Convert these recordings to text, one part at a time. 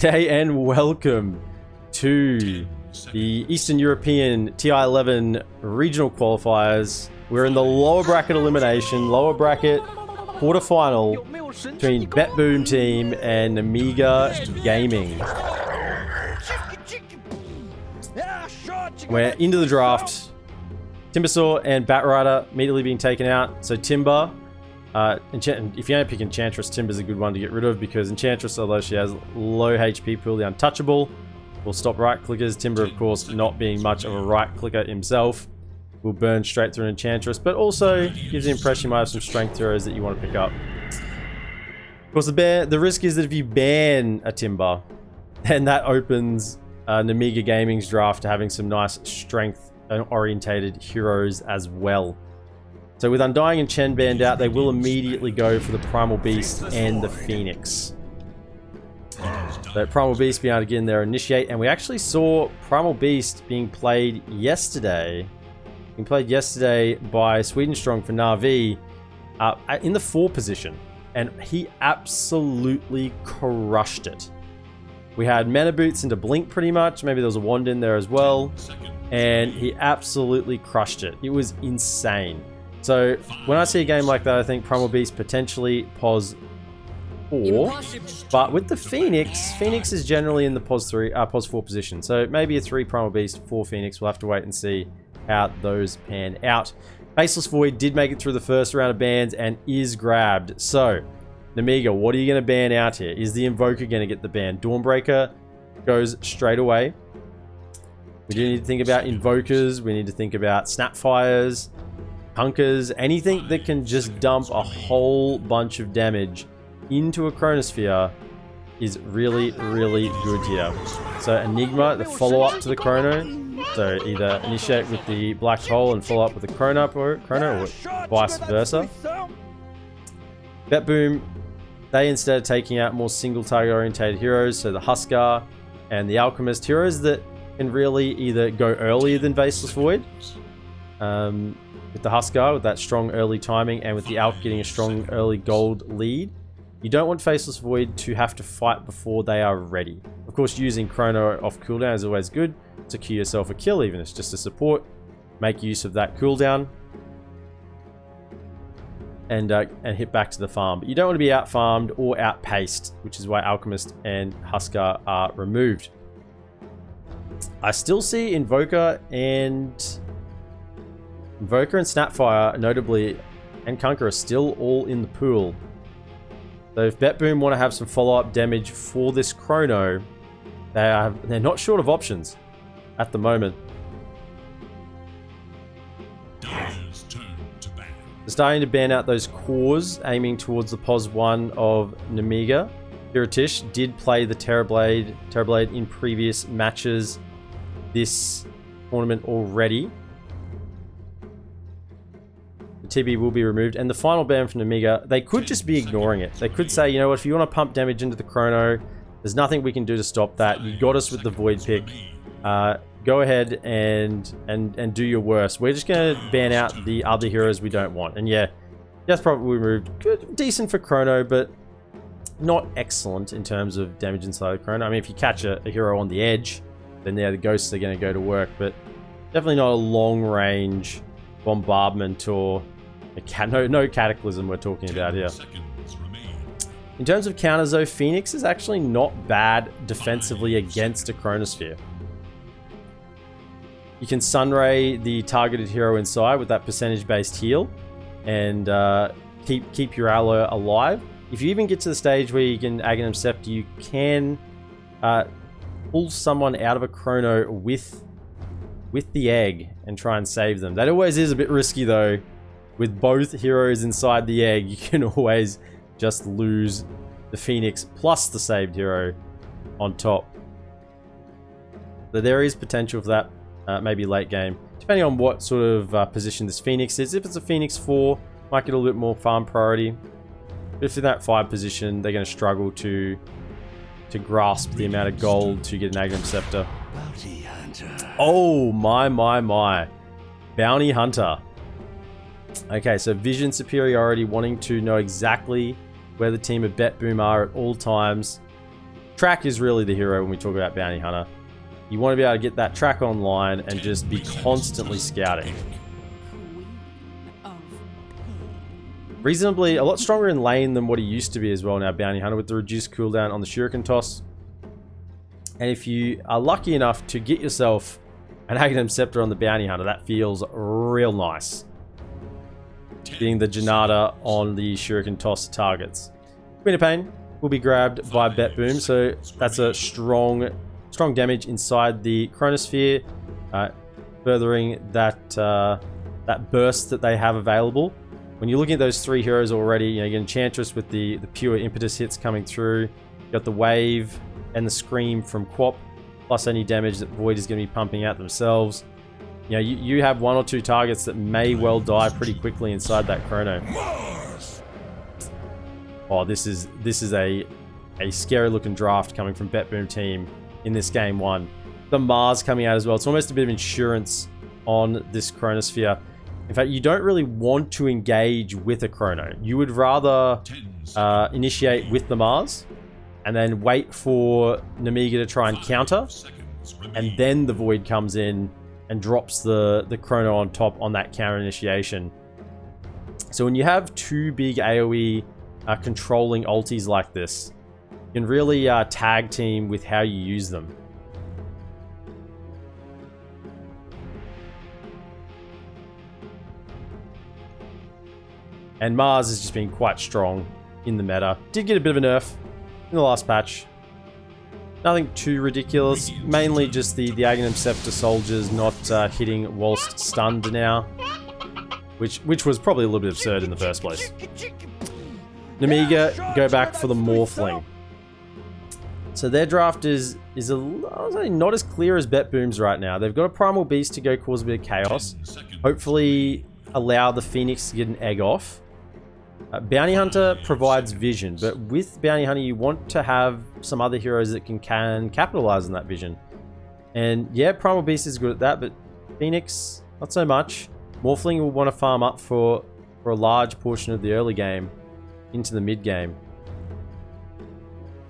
Hey, and welcome to the Eastern European TI11 regional qualifiers. We're in the lower bracket elimination, lower bracket quarterfinal between BetBoomTeam and NemigaGaming. We're into the draft. Timbersaw and Batrider immediately being taken out. So Timber, if you don't pick Enchantress, Timber's a good one to get rid of because Enchantress, although she has low HP pool, the untouchable, will stop right clickers. Timber, of course, not being much of a right clicker himself, will burn straight through an Enchantress, but also gives the impression you might have some strength heroes that you want to pick up. Of course, the risk is that if you ban a Timber, then that opens NemigaGaming's draft to having some nice strength orientated heroes as well. So with Undying and Chen banned out, they will immediately go for the Primal Beast and the Phoenix. So Primal Beast being able to get in there, initiate, and we actually saw Primal Beast being played yesterday. Being played yesterday by Sweden Strong for Na'Vi in the 4 position, and he absolutely crushed it. We had Mana Boots into Blink pretty much. Maybe there was a Wand in there as well. And he absolutely crushed it. It was insane. So when I see a game like that, I think Primal Beast potentially pos 4. But with the Phoenix, Phoenix is generally in the pos 4 position. So maybe a 3 Primal Beast, 4 Phoenix. We'll have to wait and see how those pan out. Faceless Void did make it through the first round of bans and is grabbed. So Nemiga, what are you going to ban out here? Is the Invoker going to get the ban? Dawnbreaker goes straight away. We do need to think about Invokers. We need to think about Snapfires, Hunkers, anything that can just dump a whole bunch of damage into a Chronosphere is really, really good here. So Enigma, the follow-up to the Chrono. So either initiate with the Black Hole and follow up with the Chrono or vice versa. BetBoom, they instead of taking out more single target orientated heroes, so the Huskar and the Alchemist, heroes that can really either go earlier than Faceless Void, with the Huskar, with that strong early timing, and with the Alch getting a strong early gold lead. You don't want Faceless Void to have to fight before they are ready. Of course, using Chrono off cooldown is always good. Secure yourself a kill, even if it's just a support. Make use of that cooldown. And hit back to the farm. But you don't want to be out-farmed or out-paced, which is why Alchemist and Huskar are removed. I still see Invoker and Snapfire, notably, and Kunkka are still all in the pool. So if BetBoom want to have some follow-up damage for this Chrono, they're not short of options at the moment. They're starting to ban out those cores, aiming towards the pos 1 of Nemiga. Piratish did play the Terrorblade in previous matches this tournament already. The TB will be removed, and the final ban from Nemiga, they could just be ignoring it. They could say, you know what, if you want to pump damage into the Chrono, there's nothing we can do to stop that. You got us with the Void pick. Go ahead and do your worst. We're just going to ban out the other heroes we don't want. And yeah, that's probably removed. Good, decent for Chrono, but not excellent in terms of damage inside of Chrono. I mean, if you catch a hero on the edge, then yeah, the ghosts are going to go to work, but definitely not a long-range bombardment or no cataclysm we're talking about here. In terms of counters, though, Phoenix is actually not bad defensively against a Chronosphere. You can Sunray the targeted hero inside with that percentage-based heal and keep your ally alive. If you even get to the stage where you can Aghanim Scepter, you can pull someone out of a Chrono with the egg and try and save them. That always is a bit risky, though. With both heroes inside the egg, you can always just lose the Phoenix plus the saved hero on top. But there is potential for that. Maybe late game, depending on what sort of position this Phoenix is. If it's a Phoenix 4, might get a little bit more farm priority. But if in that 5 position, they're going to struggle to grasp the amount of gold to get an Aghanim Scepter. Oh my. Bounty Hunter. Okay, so vision superiority, wanting to know exactly where the team of BetBoom are at all times. Track is really the hero when we talk about Bounty Hunter. You want to be able to get that track online and just be constantly scouting. Reasonably, a lot stronger in lane than what he used to be as well now, Bounty Hunter, with the reduced cooldown on the Shuriken toss. And if you are lucky enough to get yourself an Aghanim Scepter on the Bounty Hunter, that feels real nice. Being the Janata on the Shuriken toss targets. Queen of Pain will be grabbed by BetBoom, so that's a strong damage inside the Chronosphere, furthering that that burst that they have available. When you're looking at those three heroes already, you get Enchantress with the pure impetus hits coming through. You got the Wave and the Scream from Quap, plus any damage that Void is going to be pumping out themselves. You have one or two targets that may well die pretty quickly inside that Chrono. Oh, this is a scary looking draft coming from BetBoomTeam in this game one. The Mars coming out as well. It's almost a bit of insurance on this Chronosphere. In fact, you don't really want to engage with a Chrono. You would rather initiate with the Mars and then wait for Nemiga to try and counter, and then the Void comes in and drops the Chrono on top on that counter initiation. So when you have two big AoE controlling ultis like this, you can really tag team with how you use them. And Mars has just been quite strong in the meta. Did get a bit of a nerf in the last patch. Nothing too ridiculous. Mainly just the Aghanim Scepter soldiers not hitting whilst stunned now. Which was probably a little bit absurd in the first place. Nemiga go back for the Morphling. So their draft is not as clear as BetBoom's right now. They've got a Primal Beast to go cause a bit of chaos. Hopefully allow the Phoenix to get an egg off. Bounty Hunter provides vision, but with Bounty Hunter you want to have some other heroes that can capitalize on that vision. And yeah, Primal Beast is good at that, but Phoenix, not so much. Morphling will want to farm up for a large portion of the early game into the mid game.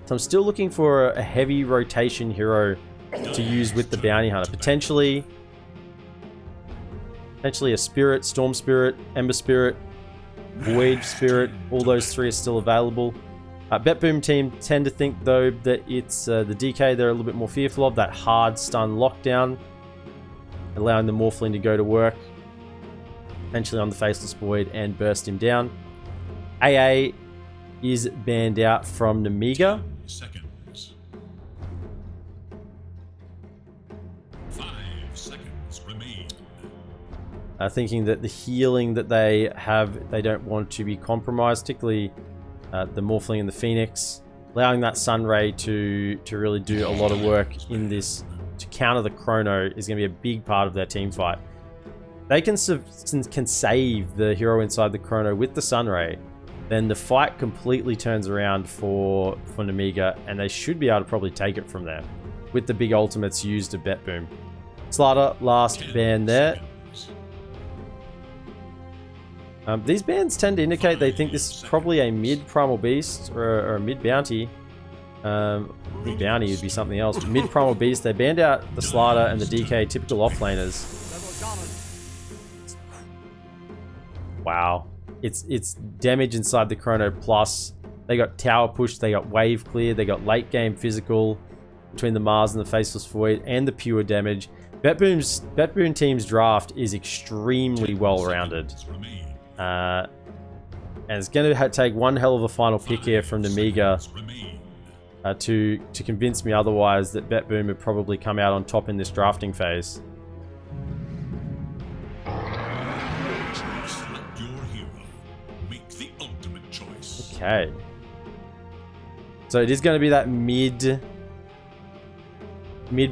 So I'm still looking for a heavy rotation hero to use with the Bounty Hunter. Potentially a Spirit, Storm Spirit, Ember Spirit, Void Spirit. All those three are still available. BetBoomTeam tend to think though that it's the DK they're a little bit more fearful of, that hard stun lockdown, allowing the Morphling to go to work eventually on the Faceless Void and burst him down. AA is banned out from Nemiga. Seconds. 5 seconds remain. Thinking that the healing that they have, they don't want to be compromised, particularly the Morphling and the Phoenix. Allowing that Sun Ray to really do a lot of work in this to counter the Chrono is going to be a big part of their team fight. They can save the hero inside the Chrono with the Sun Ray, then the fight completely turns around for Nemiga, and they should be able to probably take it from there with the big ultimates used at BetBoom. Slaughter, last ban there. These bans tend to indicate they think this is probably a mid Primal Beast or a mid Bounty. Mid Bounty would be something else. Mid Primal Beast, they banned out the Slaughter and the DK, typical offlaners. Wow. It's damage inside the Chrono plus. They got tower push, they got wave clear, they got late game physical between the Mars and the Faceless Void and the pure damage. BetBoomTeam's draft is extremely well rounded. And it's going to take one hell of a final pick here from Nemiga to convince me otherwise that BetBoom would probably come out on top in this drafting phase. Okay. So it is going to be that mid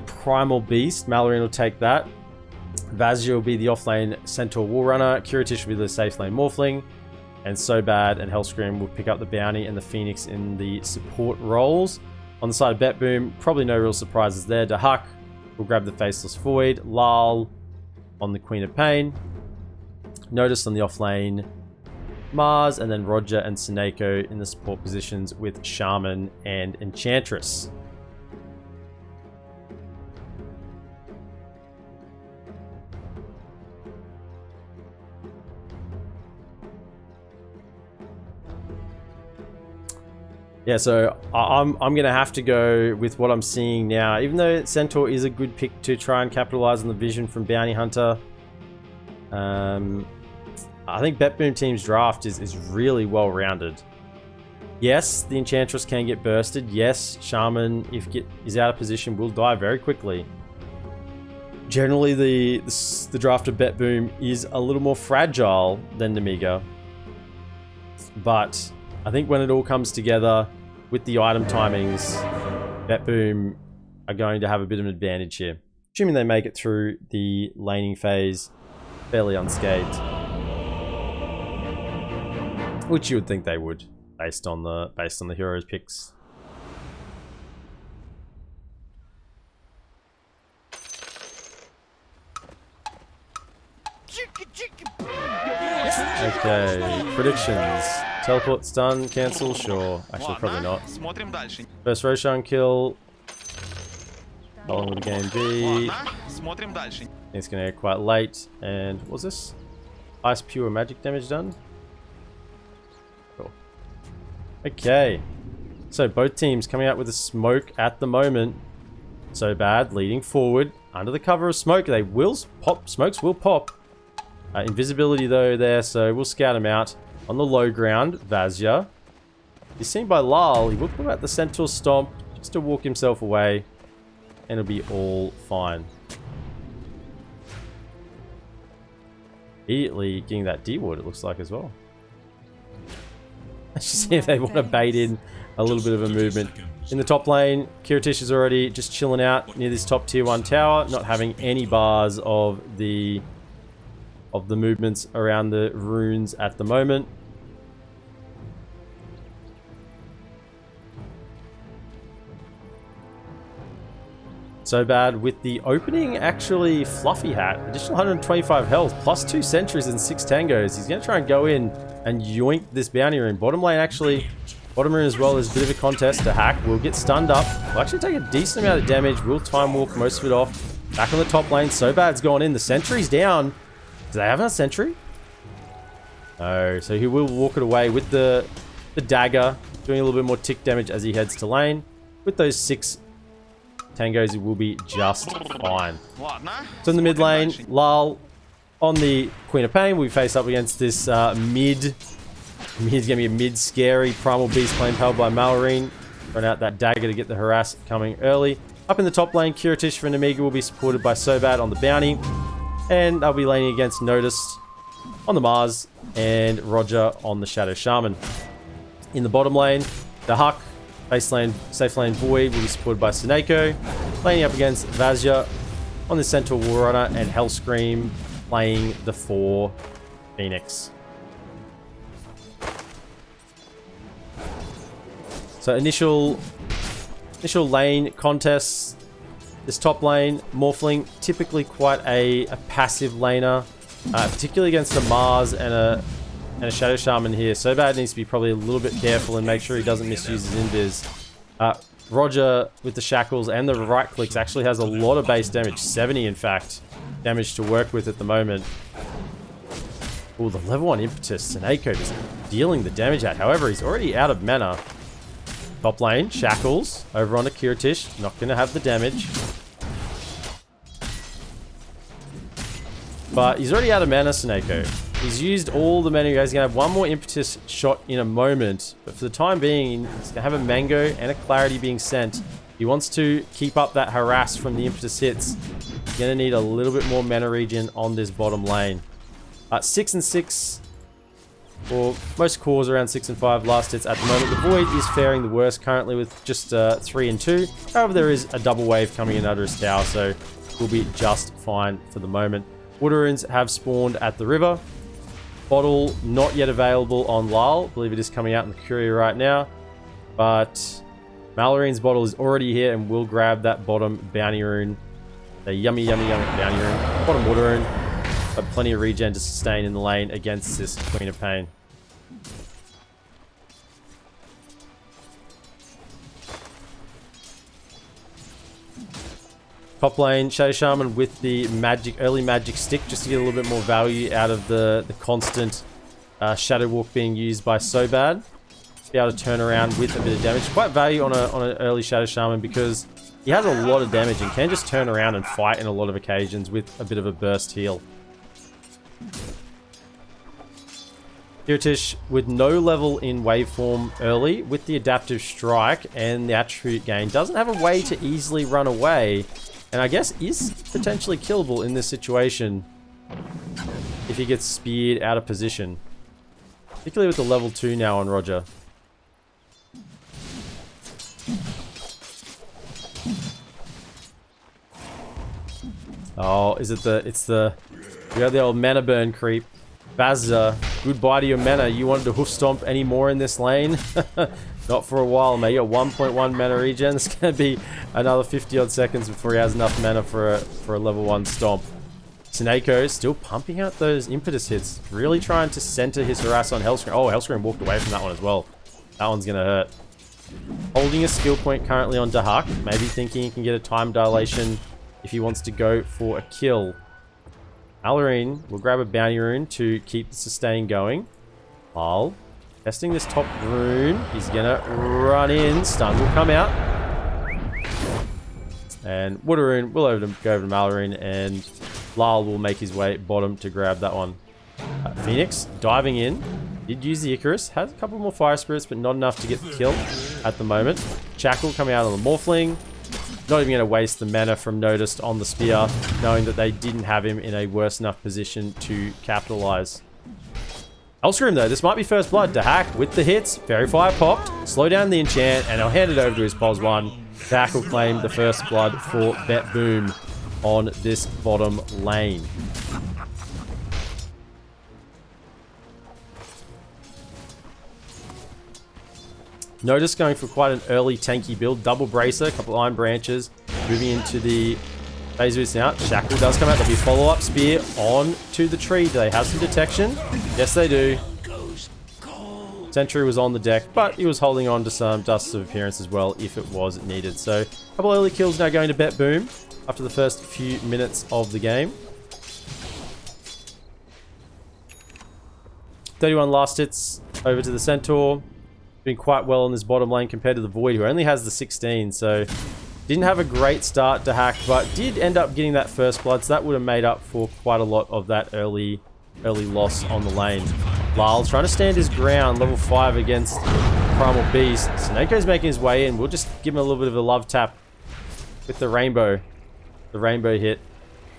Primal Beast. Malorine will take that. Vazia will be the offlane Centaur Warrunner. Kiritish will be the safe lane Morphling. And So Bad and Hellscream will pick up the Bounty and the Phoenix in the support roles. On the side of BetBoom, probably no real surprises there. Dahak will grab the Faceless Void. Lal on the Queen of Pain. Notice on the offlane Mars, and then Roger and Seneko in the support positions with Shaman and Enchantress. Yeah, so I'm going to have to go with what I'm seeing now. Even though Centaur is a good pick to try and capitalize on the vision from Bounty Hunter, I think BetBoomTeam's draft is really well-rounded. Yes, the Enchantress can get bursted. Yes, Shaman, if is out of position, will die very quickly. Generally, the draft of BetBoom is a little more fragile than Nemiga. But I think when it all comes together with the item timings, BetBoom are going to have a bit of an advantage here. Assuming they make it through the laning phase fairly unscathed. Which you would think they would, based on the heroes picks. Okay, predictions. Teleport, stun, cancel, sure. Actually, probably not. First Roshan kill. Following with the game B. It's gonna get quite late. And what was this? Ice pure magic damage done? Cool. Okay. So both teams coming out with a smoke at the moment. So bad, leading forward. Under the cover of smoke, they will pop. Smokes will pop. Invisibility though there, so we'll scout him out. On the low ground, Vazia. He's seen by Lal. He will pull out the Centaur Stomp just to walk himself away. And it'll be all fine. Immediately getting that D-Ward, it looks like, as well. Let's just see if they want to bait in a little bit of a movement. In the top lane, Kiritish is already just chilling out near this top tier 1 tower, not having any bars of the movements around the runes at the moment. So bad with the opening, actually, Fluffy Hat. Additional 125 health, plus 2 sentries and 6 tangos. He's going to try and go in and yoink this bounty rune. Bottom lane, actually, bottom rune as well is a bit of a contest to hack. We'll get stunned up. We'll actually take a decent amount of damage. We'll time walk most of it off. Back on the top lane, So bad's gone in. The sentry's down. Do they have a sentry? No, so he will walk it away with the dagger, doing a little bit more tick damage as he heads to lane. With those 6 tangos, it will be just fine. So in the mid lane, Lal on the Queen of Pain. We face up against this mid. He's going to be a mid-scary Primal Beast playing powered by Malorine. Run out that dagger to get the harass coming early. Up in the top lane, Kiritish for Nemiga will be supported by Sobad on the bounty. And I'll be laning against Notice on the Mars and Roger on the Shadow Shaman. In the bottom lane, the Huck, base lane, safe lane Void will be supported by Seneko. Laning up against Vazia on the Centaur Warrunner and Hellscream playing the 4 Phoenix. So initial lane contests. This top lane, Morphling, typically quite a passive laner, particularly against a Mars and a Shadow Shaman here. So bad needs to be probably a little bit careful and make sure he doesn't misuse his invis. Roger with the shackles and the right clicks actually has a lot of base damage, 70 in fact, damage to work with at the moment. Oh, the level 1 impetus, Seneko just dealing the damage out. However, he's already out of mana. Top lane, Shackles, over on Kiritish, not going to have the damage. But he's already out of mana, Seneko. He's used all the mana. He's going to have one more impetus shot in a moment. But for the time being, he's going to have a Mango and a Clarity being sent. He wants to keep up that harass from the impetus hits. He's going to need a little bit more mana regen on this bottom lane. 6 and 6. For most cores around 6 and 5 last hits at the moment. The Void is faring the worst currently with just 3 and 2. However, there is a double wave coming in under his tower, so we'll be just fine for the moment. Water-runes have spawned at the river. Bottle not yet available on Lal. I believe it is coming out in the courier right now. But Malorine's bottle is already here and will grab that bottom bounty rune. The yummy bounty rune. Bottom water rune. But plenty of regen to sustain in the lane against this Queen of Pain. Top lane, Shadow Shaman with the early magic stick, just to get a little bit more value out of the constant Shadow Walk being used by Sobad. be able to turn around with a bit of damage. Quite value on an early Shadow Shaman because he has a lot of damage and can just turn around and fight in a lot of occasions with a bit of a burst heal. Kiritish with no level in waveform early with the adaptive strike and the attribute gain doesn't have a way to easily run away, and I guess is potentially killable in this situation if he gets speared out of position, particularly with the level 2 now on Roger. Oh, is it we got the old mana burn creep. Vazda, goodbye to your mana. You wanted to hoof stomp any more in this lane? Not for a while, mate. You got 1.1 mana regen. It's going to be another 50 odd seconds before he has enough mana for a level 1 stomp. Snako still pumping out those impetus hits. Really trying to center his harass on Hellscream. Oh, Hellscream walked away from that one as well. That one's going to hurt. Holding a skill point currently on Dahak. Maybe thinking he can get a time dilation if he wants to go for a kill. Alarine will grab a bounty rune to keep the sustain going. Lal testing this top rune. He's gonna run in. Stun will come out. And Water rune will go over to Alarine, and Lal will make his way bottom to grab that one. Phoenix diving in. Did use the Icarus. Has a couple more fire spirits, but not enough to get the kill at the moment. Shackle coming out on the Morphling. Not even going to waste the mana from Noticed on the spear, knowing that they didn't have him in a worse enough position to capitalize. Hellscream though, this might be first blood. Dahak with the hits, Fairy Fire popped, slow down the enchant, and I'll hand it over to his pos 1. Dahak will claim the first blood for BetBoom on this bottom lane. Notice going for quite an early tanky build. Double bracer, a couple iron branches. Moving into the phase boost now. Shackle does come out. There'll be follow-up spear on to the tree. Do they have some detection? Yes, they do. Sentry was on the deck, but he was holding on to some Dusts of Appearance as well if it was needed. So, a couple early kills now going to BetBoom after the first few minutes of the game. 31 last hits over to the Centaur. Been quite well in this bottom lane compared to the Void, who only has the 16, so didn't have a great start to Hack, but did end up getting that first blood, so that would have made up for quite a lot of that early loss on the lane. Lal trying to stand his ground, level 5 against Primal Beast. Snakeo's making his way in. We'll just give him a little bit of a love tap with the rainbow hit.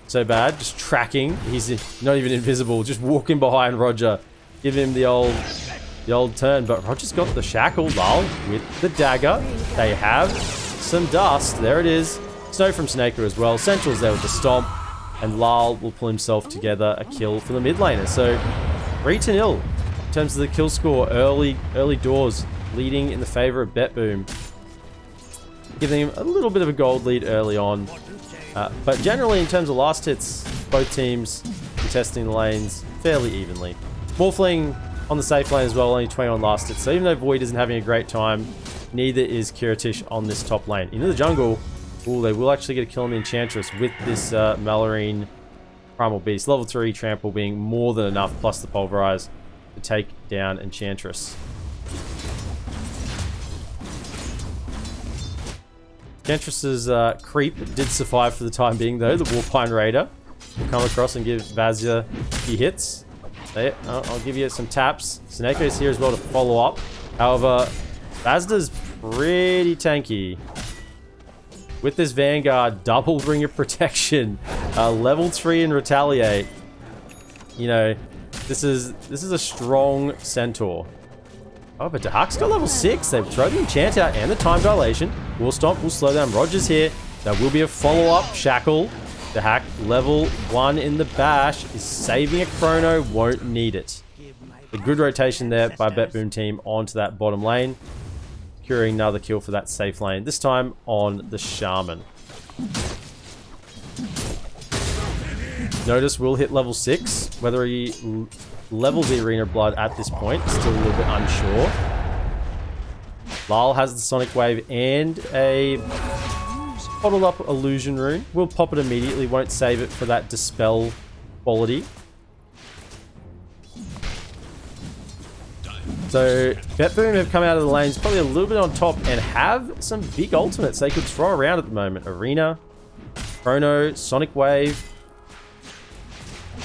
So bad, just tracking. He's not even invisible, just walking behind Roger. Give him the old turn, but Roger's got the shackle. Lal with the dagger. They have some dust. There it is. Snow from Snako as well. Central's there with the stomp, and Lal will pull himself together a kill for the mid laner. So 3-0 in terms of the kill score. Early doors leading in the favor of BetBoom, giving him a little bit of a gold lead early on. But generally, in terms of last hits, both teams contesting the lanes fairly evenly. Morphling on the safe lane as well, only 20 on last hits. So even though Void isn't having a great time, neither is Kiritish on this top lane. Into the jungle, ooh, they will actually get a kill on the Enchantress with this Malarine Primal Beast. Level 3 trample being more than enough, plus the Pulverize to take down Enchantress. Enchantress's creep did survive for the time being though. The Warpine Raider will come across and give Vazia the hits. I'll give you some taps. Snakeo's here as well to follow up. However, Vazda's pretty tanky. With this Vanguard, double ring of protection, level 3 and retaliate. You know, this is a strong Centaur. Oh, but Dahak's got level 6. They've thrown the enchant out and the time dilation. Will stomp, will slow down. Roger's here. There will be a follow-up shackle. Dahak level 1 in the bash is saving a chrono, won't need it. A good rotation there by BetBoomTeam onto that bottom lane, securing another kill for that safe lane, this time on the Shaman. Notice will hit level 6, whether he levels the Arena Blood at this point, still a little bit unsure. Lal has the Sonic Wave and a bottled up Illusion Rune. We'll pop it immediately, won't save it for that Dispel quality. So BetBoom have come out of the lanes probably a little bit on top and have some big ultimates they could throw around at the moment. Arena, Chrono, Sonic Wave.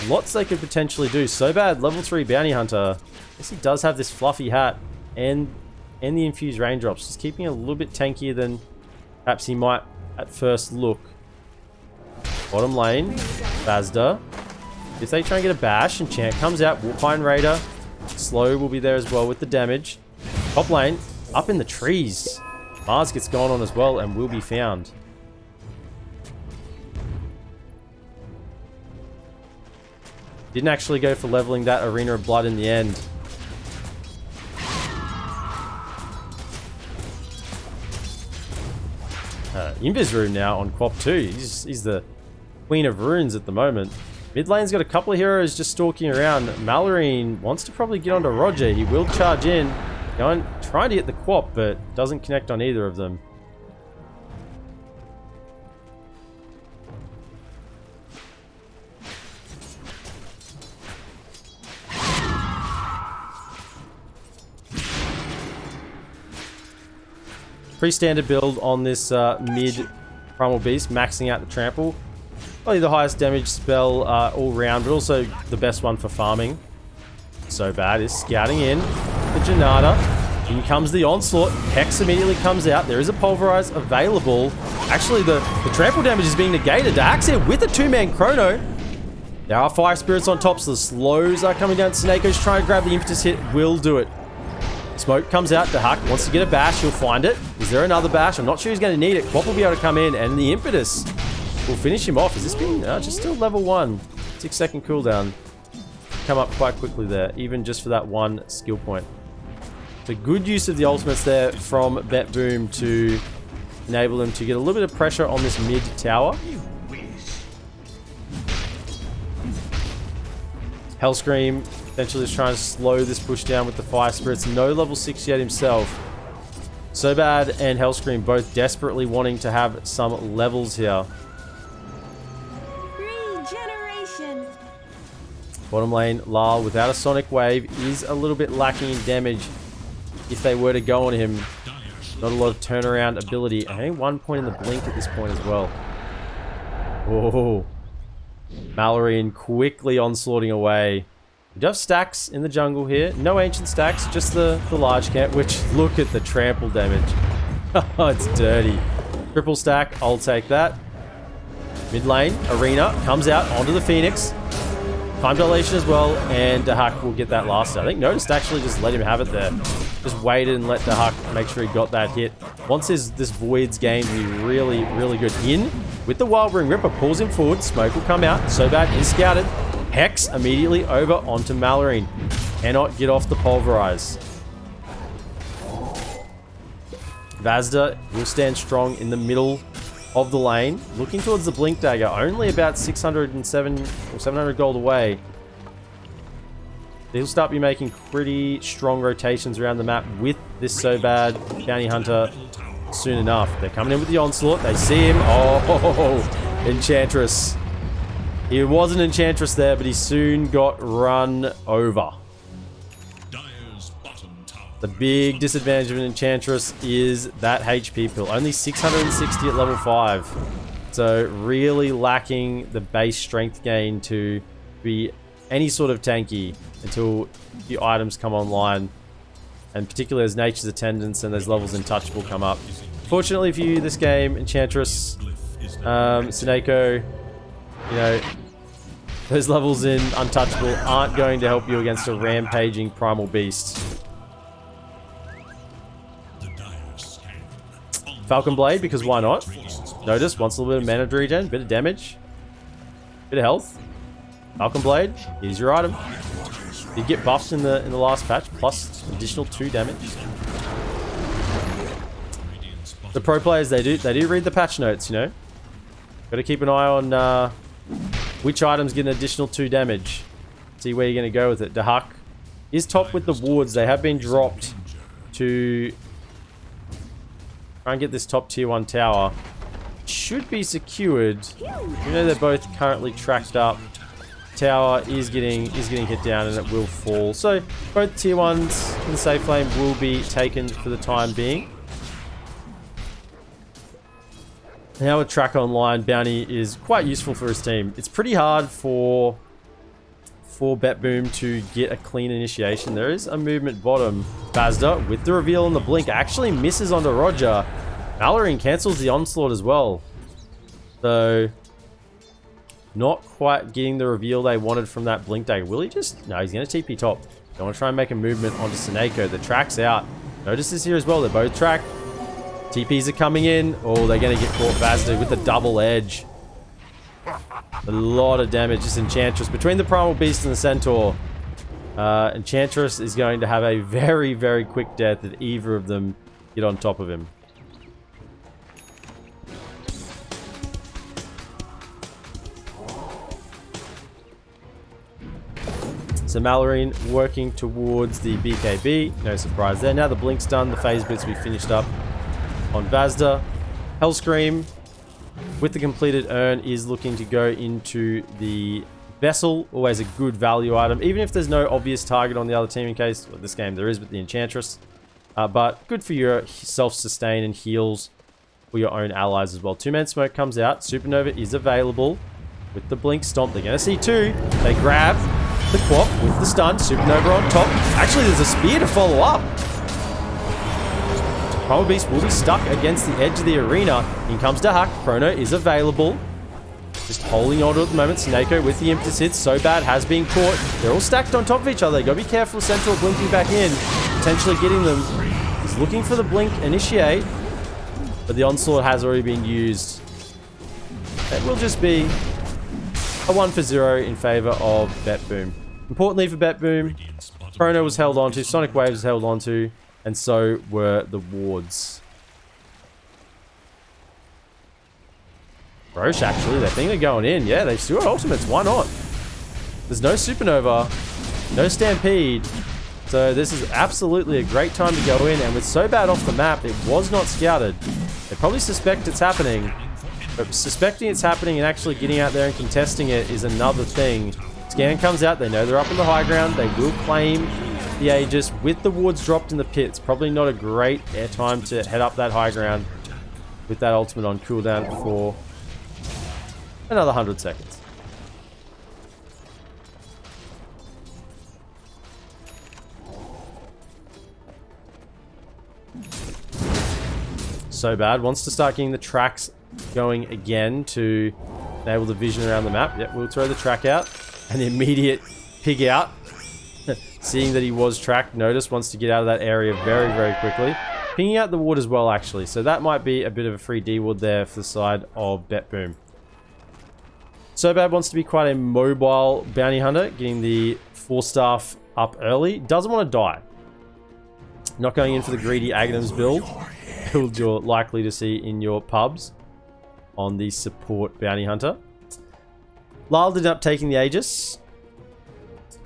Lots they could potentially do. So bad, level 3 Bounty Hunter. I guess he does have this fluffy hat and the infused raindrops. Just keeping it a little bit tankier than perhaps he might at first look. Bottom lane, Vazda. If they try and get a bash, Enchant comes out. Warpine Raider. Slow will be there as well with the damage. Top lane, up in the trees. Mars gets gone on as well and will be found. Didn't actually go for leveling that Arena of Blood in the end. Invis Rune now on Quap 2. He's the Queen of Runes at the moment. Mid lane's got a couple of heroes just stalking around. Malorine wants to probably get onto Roger. He will charge in. Trying to get the Quap, but doesn't connect on either of them. Pretty standard build on this mid Primal Beast, maxing out the trample. Probably the highest damage spell all round, but also the best one for farming. So bad is scouting in the Janata. In comes the onslaught. Hex immediately comes out. There is a pulverize available. Actually, the trample damage is being negated. Dax here with a two-man chrono. There are fire spirits on top, so the slows are coming down. Snakeo's trying to grab the impetus hit. Will do it. Smoke comes out. Dahak wants to get a bash. He'll find it. Is there another bash? I'm not sure he's going to need it. Quap will be able to come in, and the impetus will finish him off. Is this being just still level 1? 6-second cooldown. Come up quite quickly there, even just for that one skill point. So good use of the ultimates there from BetBoom to enable them to get a little bit of pressure on this mid tower. Hellscream essentially is trying to slow this push down with the fire spirits. No level 6 yet himself. So bad and Hellscream both desperately wanting to have some levels here. Regeneration. Bottom lane, Lal without a Sonic Wave is a little bit lacking in damage. If they were to go on him, not a lot of turnaround ability. Only 1 point in the blink at this point as well. Oh, Malorine quickly onslaughting away. We do have stacks in the jungle here. No ancient stacks, just the large camp, which look at the trample damage. Oh, it's dirty. Triple stack, I'll take that. Mid lane, Arena comes out onto the Phoenix. Time dilation as well, and Dahak will get that last hit. I think Noticed actually just let him have it there. Just waited and let Dahak make sure he got that hit. Once this Void's game to be really, really good. In with the Wild Ring Ripper, pulls him forward. Smoke will come out. So bad is scouted. Hex immediately over onto Malorine. Cannot get off the Pulverize. Vazda will stand strong in the middle of the lane, looking towards the Blink Dagger, only about 607 or 700 gold away. He'll start be making pretty strong rotations around the map with this So Bad Bounty Hunter soon enough. They're coming in with the onslaught. They see him. Oh, Enchantress. He was an Enchantress there, but he soon got run over. The big disadvantage of an Enchantress is that HP pill. Only 660 at level 5. So really lacking the base strength gain to be any sort of tanky until the items come online. And particularly as Nature's Attendants and those levels Untouchable come up. Fortunately for you, this game, Enchantress, Sineko, you know, those levels in Untouchable aren't going to help you against a rampaging Primal Beast. Falcon Blade, because why not? Notice, wants a little bit of mana regen, bit of damage, bit of health. Falcon Blade, here's your item. Did get buffed in the last patch, plus additional 2 damage. The pro players, they do read the patch notes, you know. Got to keep an eye on which items get an additional 2 damage. See where you're going to go with it. Dahak is top with the wards. They have been dropped to try and get this top tier 1 tower. Should be secured. You know they're both currently tracked up tower is getting hit down and it will fall. So both tier 1s in the safe lane will be taken for the time being. Now with Track Online, Bounty is quite useful for his team. It's pretty hard for BetBoom to get a clean initiation. There is a movement bottom. Bazda with the reveal on the blink actually misses onto Roger. Mallory cancels the onslaught as well. So not quite getting the reveal they wanted from that blink dagger. Will he just... No, he's going to TP top. Don't want to try and make a movement onto Seneko. The track's out. Notice this here as well. They're both tracked. TPs are coming in. Oh, they're going to get caught Bazda with the double edge. A lot of damage. Just Enchantress. Between the Primal Beast and the Centaur, Enchantress is going to have a very, very quick death if either of them get on top of him. So Mallory working towards the BKB. No surprise there. Now the blink's done. The phase bits will be finished up on Vazda. Hellscream with the completed urn is looking to go into the vessel. Always a good value item. Even if there's no obvious target on the other team in case. Well, this game there is with the Enchantress. But good for your self-sustain and heals for your own allies as well. Two-man smoke comes out. Supernova is available with the blink stomp. They're going to see two. They grab the Quap with the stun. Supernova on top. Actually, there's a spear to follow up. Primal Beast will be stuck against the edge of the arena. In comes Dahak. Chrono is available. Just holding on to it at the moment. Seneko with the impetus hits. So bad has been caught. They're all stacked on top of each other. Gotta be careful. Centaur blinking back in. Potentially getting them. He's looking for the blink initiate. But the onslaught has already been used. It will just be a 1-for-0 in favor of BetBoom. Importantly for BetBoom, Chrono was held onto, Sonic Waves was held onto, and so were the wards. Roche actually, they think they're going in. Yeah, they still have ultimates. Why not? There's no Supernova, no Stampede. So this is absolutely a great time to go in. And with So Bad off the map, it was not scouted. They probably suspect it's happening. But suspecting it's happening and actually getting out there and contesting it is another thing. Scan comes out. They know they're up on the high ground. They will claim the Aegis with the wards dropped in the pit. It's probably not a great airtime to head up that high ground with that ultimate on cooldown for another 100 seconds. So Bad wants to start getting the tracks going again to enable the vision around the map. Yep, we'll throw the track out. And the immediate pig out. Seeing that he was tracked, Notice wants to get out of that area very, very quickly. Pinging out the ward as well, actually. So that might be a bit of a free D ward there for the side of BetBoom. So Bad wants to be quite a mobile bounty hunter, getting the 4-staff up early. Doesn't want to die. Not going in for the greedy Aghanims build you're likely to see in your pubs on the support bounty hunter. Lyle ended up taking the Aegis.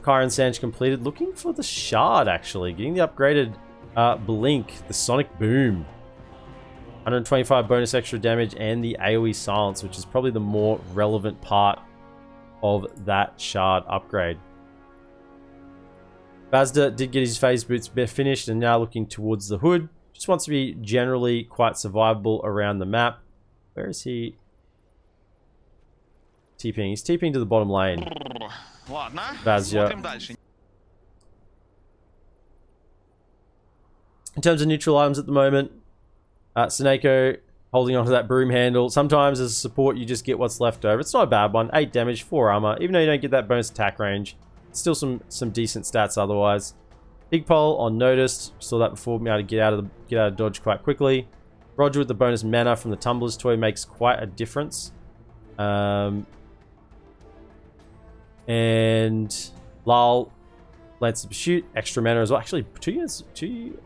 Kyron Sanch completed. Looking for the shard, actually. Getting the upgraded blink, the sonic boom. 125 bonus extra damage and the AoE silence, which is probably the more relevant part of that shard upgrade. Bazda did get his phase boots finished and now looking towards the hood. Just wants to be generally quite survivable around the map. Where is he? TPing. He's TPing to the bottom lane. Vazia. In terms of neutral items at the moment, Seneko holding onto that broom handle. Sometimes as a support you just get what's left over. It's not a bad one. 8 damage, 4 armor. Even though you don't get that bonus attack range, still some decent stats otherwise. Big pole on Noticed. Saw that before, being able to get out of dodge quite quickly. Roger with the bonus mana from the Tumblr's toy makes quite a difference. And Lal Lance of Pursuit, extra mana as well. Actually, two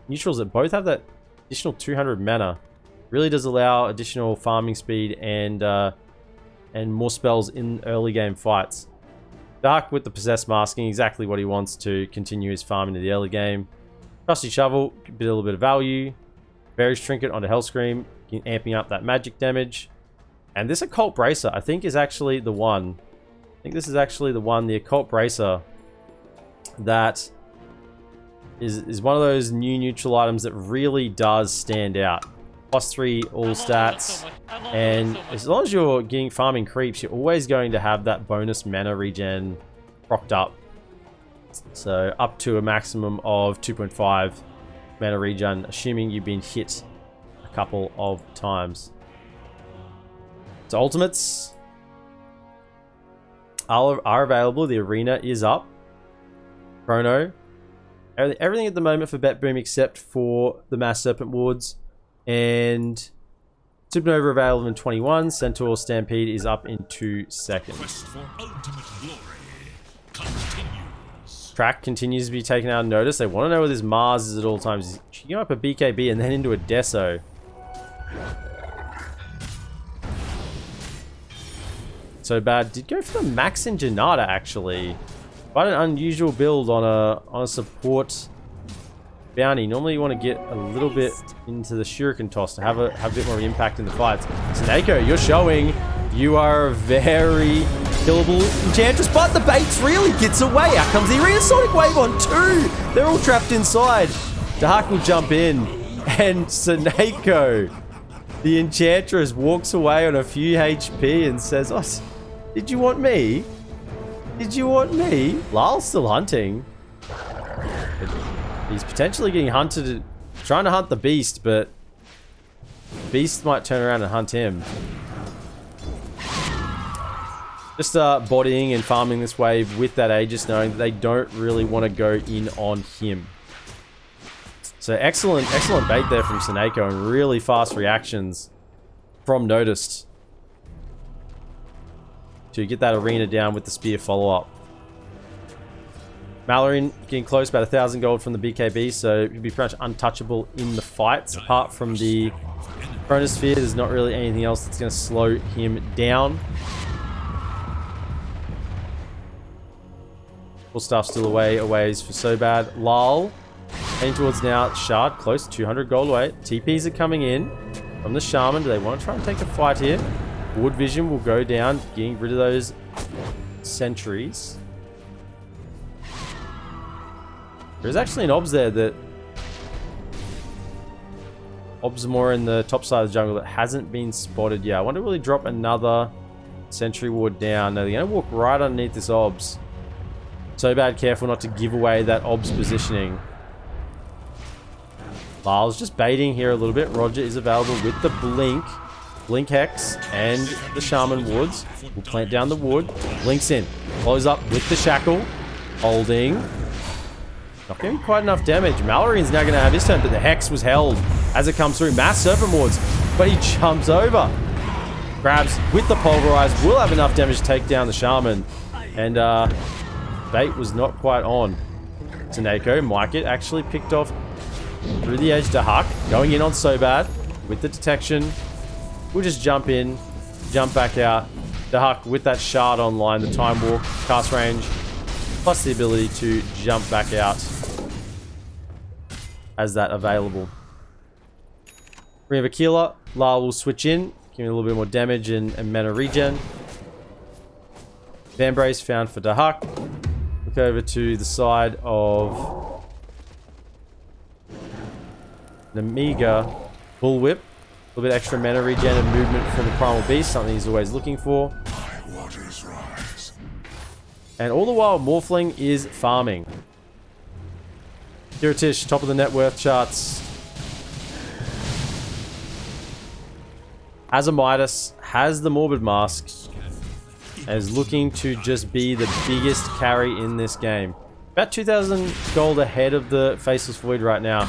neutrals that both have that additional 200 mana. Really does allow additional farming speed and more spells in early game fights. Dark with the Possessed masking, exactly what he wants to continue his farm into the early game. Trusty Shovel, a little bit of value. Various Trinket onto Hellscream, amping up that magic damage. And this Occult Bracer, I think, is actually the one. I think this is actually the one, the Occult Bracer, that is one of those new neutral items that really does stand out. +3 all stats, and as long as you're getting farming creeps, you're always going to have that bonus mana regen propped up. So up to a maximum of 2.5 mana regen, assuming you've been hit a couple of times. So ultimates are available. The arena is up. Chrono. Everything at the moment for BetBoom except for the Mass Serpent Wards. And Supernova available in 21. Centaur Stampede is up in 2 seconds. Quest for ultimate glory continues. Track continues to be taken out of notice. They want to know where this Mars is at all times. He's going up a BKB and then into a Deso. So bad. Did go for the Max in Janata actually. Quite an unusual build on a support bounty. Normally you want to get a little bit into the shuriken toss to have a bit more impact in the fights. Snako, you're showing you are a very killable Enchantress, but the baits really gets away. Out comes the Arena Sonic Wave on 2. They're all trapped inside. Dahak will jump in, and Snako, the Enchantress, walks away on a few HP and says, "Oh, did you want me? Did you want me?" Lal's still hunting. He's potentially getting hunted, trying to hunt the Beast, but Beast might turn around and hunt him. Just bodying and farming this wave with that Aegis, knowing that they don't really want to go in on him. So excellent bait there from Snako, and really fast reactions from Noticed to get that arena down with the spear follow-up. Mallory getting close, about 1,000 gold from the BKB, so he'll be pretty much untouchable in the fights. Apart from the Chronosphere, there's not really anything else that's going to slow him down. Full stuff still away, a ways for so bad. Lal heading towards now. Shard close, 200 gold away. TPs are coming in from the Shaman. Do they want to try and take a fight here? Wood Vision will go down, getting rid of those sentries. There's actually an Obs there that... Obs more in the top side of the jungle that hasn't been spotted yet. I wonder will he drop another sentry ward down? No, they're going to walk right underneath this Obs. So bad, careful not to give away that Obs positioning. Lyle's just baiting here a little bit. Roger is available with the Blink. Blink Hex and the Shaman Wards. Will plant down the wood. Blinks in. Blows up with the Shackle. Holding. Not going to be quite enough damage. Mallory's now going to have his turn, but the Hex was held as it comes through. Mass Serpent Wards, but he jumps over. Grabs with the Pulverize. Will have enough damage to take down the Shaman. And bait was not quite on. Snako might get actually picked off through the edge to Huck. Going in on So Bad with the detection. We'll just jump in, jump back out. The Huck with that shard online, the time walk, cast range, plus the ability to jump back out as that available. We have a Keeler. La will switch in, give me a little bit more damage and mana regen. Vambrace found for Dahak. Look over to the side of Nemiga. Bullwhip. A little bit extra mana regen and movement from the Primal Beast, something he's always looking for. And all the while, Morphling is farming. Kiritish, top of the net worth charts. Has a Midas, has the Morbid Mask, and is looking to just be the biggest carry in this game. About 2,000 gold ahead of the Faceless Void right now.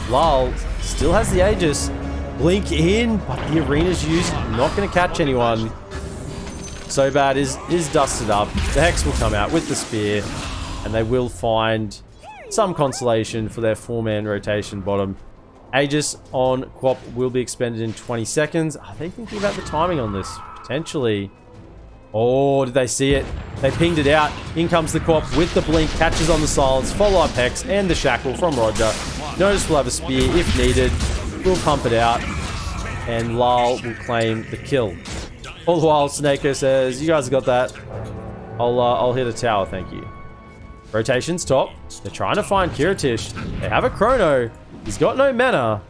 Lal still has the Aegis. Blink in, but the arena's used. Not going to catch anyone. So Bad is dusted up. The Hex will come out with the Spear, and they will find some consolation for their 4-man rotation bottom. Aegis on Quap will be expended in 20 seconds. Are they thinking about the timing on this? Potentially. Oh, did they see it? They pinged it out. In comes the Quap with the Blink, catches on the Silence, follow-up Hex, and the Shackle from Roger. Notice will have a Spear if needed. We'll pump it out, and Lal will claim the kill. All the while, Snako says, "You guys got that." I'll hit a tower, thank you. Rotation's top. They're trying to find Kiritish. They have a chrono. He's got no mana.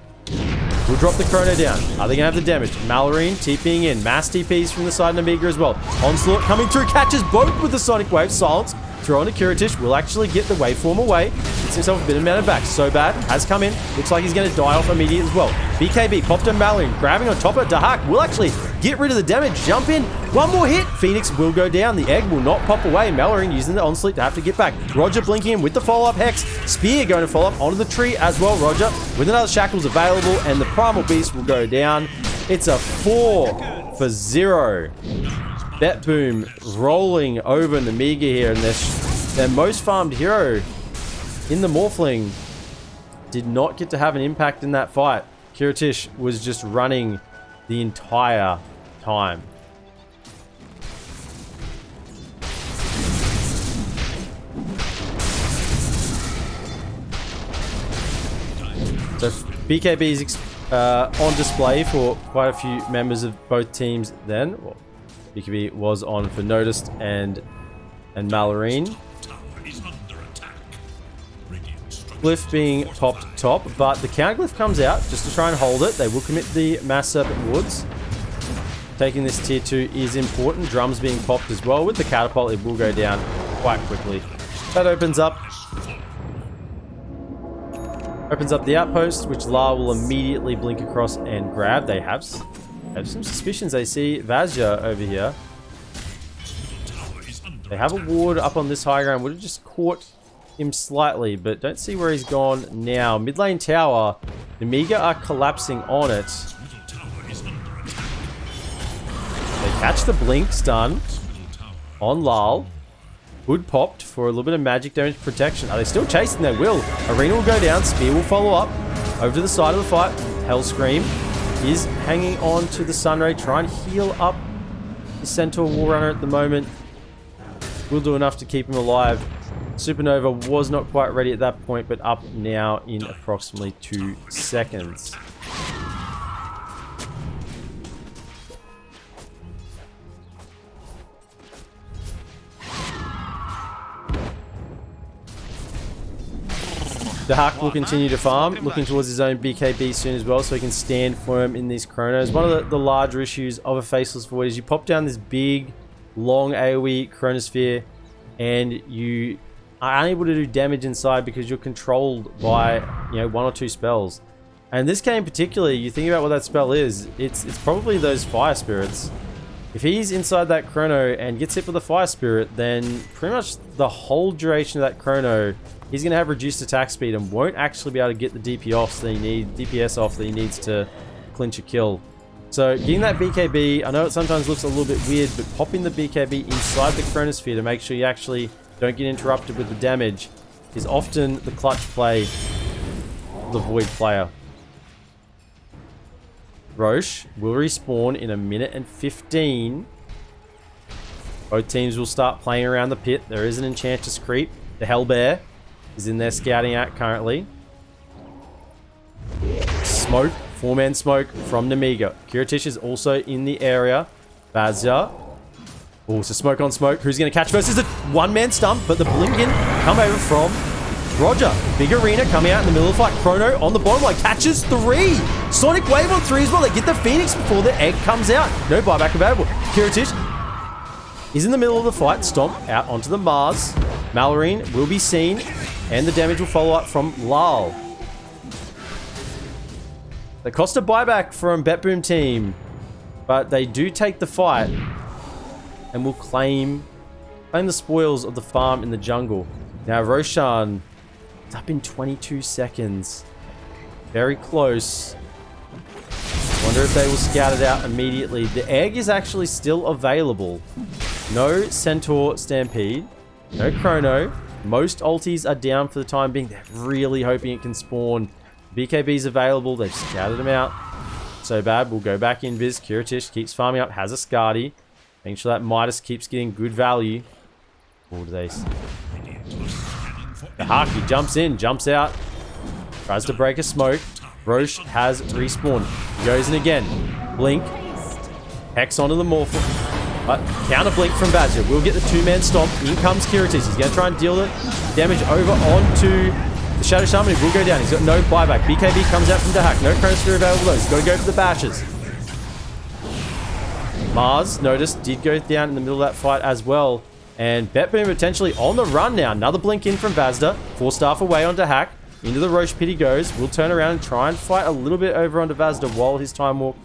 We'll drop the chrono down. Are they going to have the damage? Malorine TPing in. Mass TPs from the side of Nemiga as well. Onslaught coming through. Catches both with the Sonic Wave. Silence. Throw on to Kiritish. Will actually get the waveform away. Gets himself a bit of mana back. So bad. Has come in. Looks like he's going to die off immediately as well. BKB popped on Malorine. Grabbing on top of Dahak. Will actually get rid of the damage. Jump in. One more hit. Phoenix will go down. The egg will not pop away. Malorine using the onslaught to have to get back. Roger blinking in with the follow-up Hex. Spear going to follow up onto the tree as well. Roger with another Shackles available. And the Primal Beast will go down. It's a 4-0. BetBoom rolling over Nemiga here. And their most farmed hero in the Morphling did not get to have an impact in that fight. Kiritish was just running the entire time. So BKB is on display for quite a few members of both teams then. Well, BKB was on for Noticed and Malorine. Glyph being popped top, but the counterglyph comes out just to try and hold it. They will commit the Mass Serpent Woods. Taking this tier 2 is important. Drums being popped as well. With the catapult, it will go down quite quickly. That opens up the outpost, which La will immediately blink across and grab. They have some suspicions. They see Vazja over here. They have a ward up on this high ground. Would have just caught him slightly, but don't see where he's gone now. Mid lane tower, Nemiga are collapsing on it. They catch the blink stun on Lal. Hood popped for a little bit of magic damage protection. Are they still chasing? They will. Arena will go down. Spear will follow up. Over to the side of the fight. Hellscream is hanging on to the Sunray. Trying to heal up the Centaur Warrunner at the moment. Will do enough to keep him alive. Supernova was not quite ready at that point, but up now in approximately 2 seconds. The Hack will continue to farm, looking towards his own BKB soon as well, so he can stand firm in these chronos. One of the larger issues of a Faceless Void is you pop down this big, long AoE chronosphere, and you are unable to do damage inside because you're controlled by, you know, 1 or 2 spells. And this game particularly, you think about what that spell is, it's probably those Fire Spirits. If he's inside that chrono and gets hit with a Fire Spirit, then pretty much the whole duration of that chrono, he's going to have reduced attack speed and won't actually be able to get the DPS off that he needs to clinch a kill. So getting that BKB, I know it sometimes looks a little bit weird, but popping the BKB inside the chronosphere to make sure you actually don't get interrupted with the damage is often the clutch play of the Void player. Roche will respawn in 1:15. Both teams will start playing around the pit. There is an Enchantress creep. The Hellbear is in there scouting out currently. Smoke, 4-man smoke from Nemiga. Kiritish is also in the area. Vazja. Oh, so smoke on smoke. Who's going to catch first? Is a 1-man stump, but the Blinken come over from Roger. Big arena coming out in the middle of the fight. Chrono on the bottom line. Catches 3. Sonic Wave on 3 as well. They get the Phoenix before the egg comes out. No buyback available. Kiritish is in the middle of the fight. Stomp out onto the Mars. Malorine will be seen, and the damage will follow up from Lal. They cost a buyback from BetBoomTeam, but they do take the fight and will claim the spoils of the farm in the jungle. Now Roshan is up in 22 seconds. Very close. Wonder if they will scout it out immediately. The egg is actually still available. No Centaur Stampede. No Chrono. Most ultis are down for the time being. They're really hoping it can spawn. BKB's available. They've scouted them out. So bad. We'll go back in Viz. Kiritish keeps farming up. Has a Skadi. Making sure that Midas keeps getting good value. What do they say? The Haki jumps in. Jumps out. Tries to break a smoke. Roche has respawned. Goes in again. Blink. Hex onto the Morphle. But counter blink from Badger. We'll get the two-man stomp. In comes Kiritis. He's going to try and deal the damage over onto the Shadow Shaman. He will go down. He's got no buyback. BKB comes out from Dahak. No Chronosphere available though. He's got to go for the bashes. Mars, notice, did go down in the middle of that fight as well. And BetBoom potentially on the run now. Another blink in from Vazda. 4-staff away onto Hack. Into the Roche pit he goes. We'll turn around and try and fight a little bit over onto Vazda while his Time Walk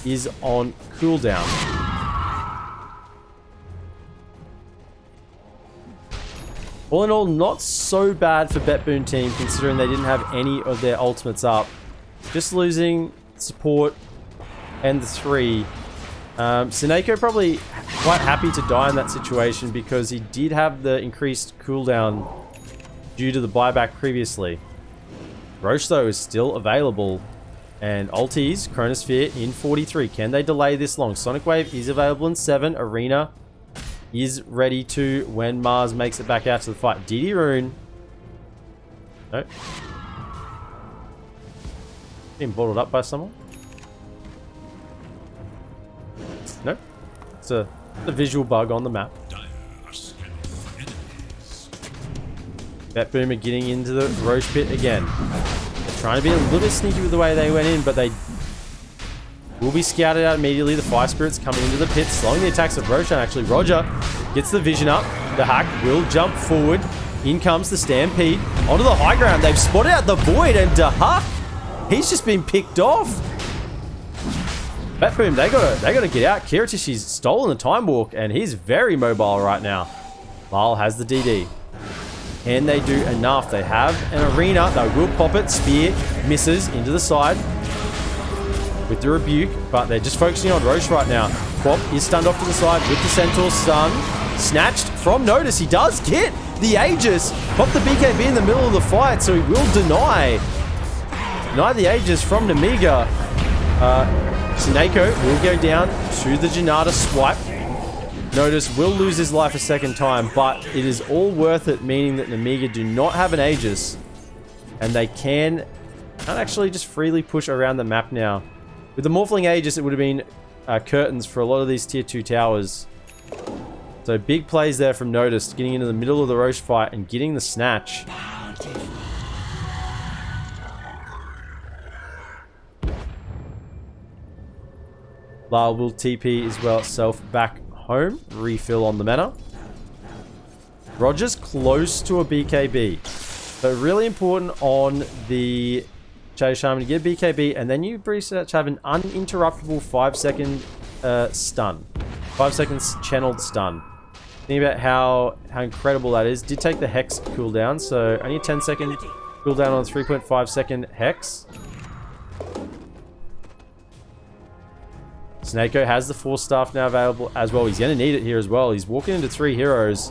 is on cooldown. All in all, not so bad for BetBoomTeam considering they didn't have any of their ultimates up. Just losing support and the 3. Sineko probably quite happy to die in that situation because he did have the increased cooldown due to the buyback previously. Roche though is still available. And ultis, Chronosphere in 43. Can they delay this long? Sonic Wave is available in 7. Arena is ready to when Mars makes it back out to the fight. DD Rune. Nope. Being bottled up by someone? Nope. It's a visual bug on the map. BetBoom are getting into the Roche pit again. They're trying to be a little bit sneaky with the way they went in, but they will be scouted out immediately. The Fire Spirits coming into the pit, slowing the attacks of Roshan. Actually, Roger gets the vision up. The Hack will jump forward. In comes the Stampede. Onto the high ground. They've spotted out the Void, and Dahak, he's just been picked off. BetBoom, they gotta get out. Kiritishi's stolen the Time Walk, and he's very mobile right now. Lyle has the DD. Can they do enough? They have an Arena. They will pop it. Spear misses into the side with the Rebuke, but they're just focusing on Roche right now. Quap is stunned off to the side with the Centaur stun. Snatched from Notice. He does get the Aegis. Pop the BKB in the middle of the fight, so he will deny the Aegis from Nemiga. Sineko will go down to the Janata swipe. Notice will lose his life a second time, but it is all worth it, meaning that Nemiga do not have an Aegis, and they can actually just freely push around the map now. With the Morphling Aegis, it would have been curtains for a lot of these tier 2 towers. So big plays there from Notice, getting into the middle of the Roche fight and getting the snatch. Lyle will TP as well itself back home. Refill on the mana. Roger's close to a BKB. So really important on the Shadow Shaman to get a BKB, and then you research have an uninterruptible 5-second stun. 5 seconds channeled stun. Think about how incredible that is. Did take the Hex cooldown, so only a 10-second cooldown on a 3.5-second Hex. Snako has the 4-staff now available as well. He's going to need it here as well. He's walking into 3 heroes.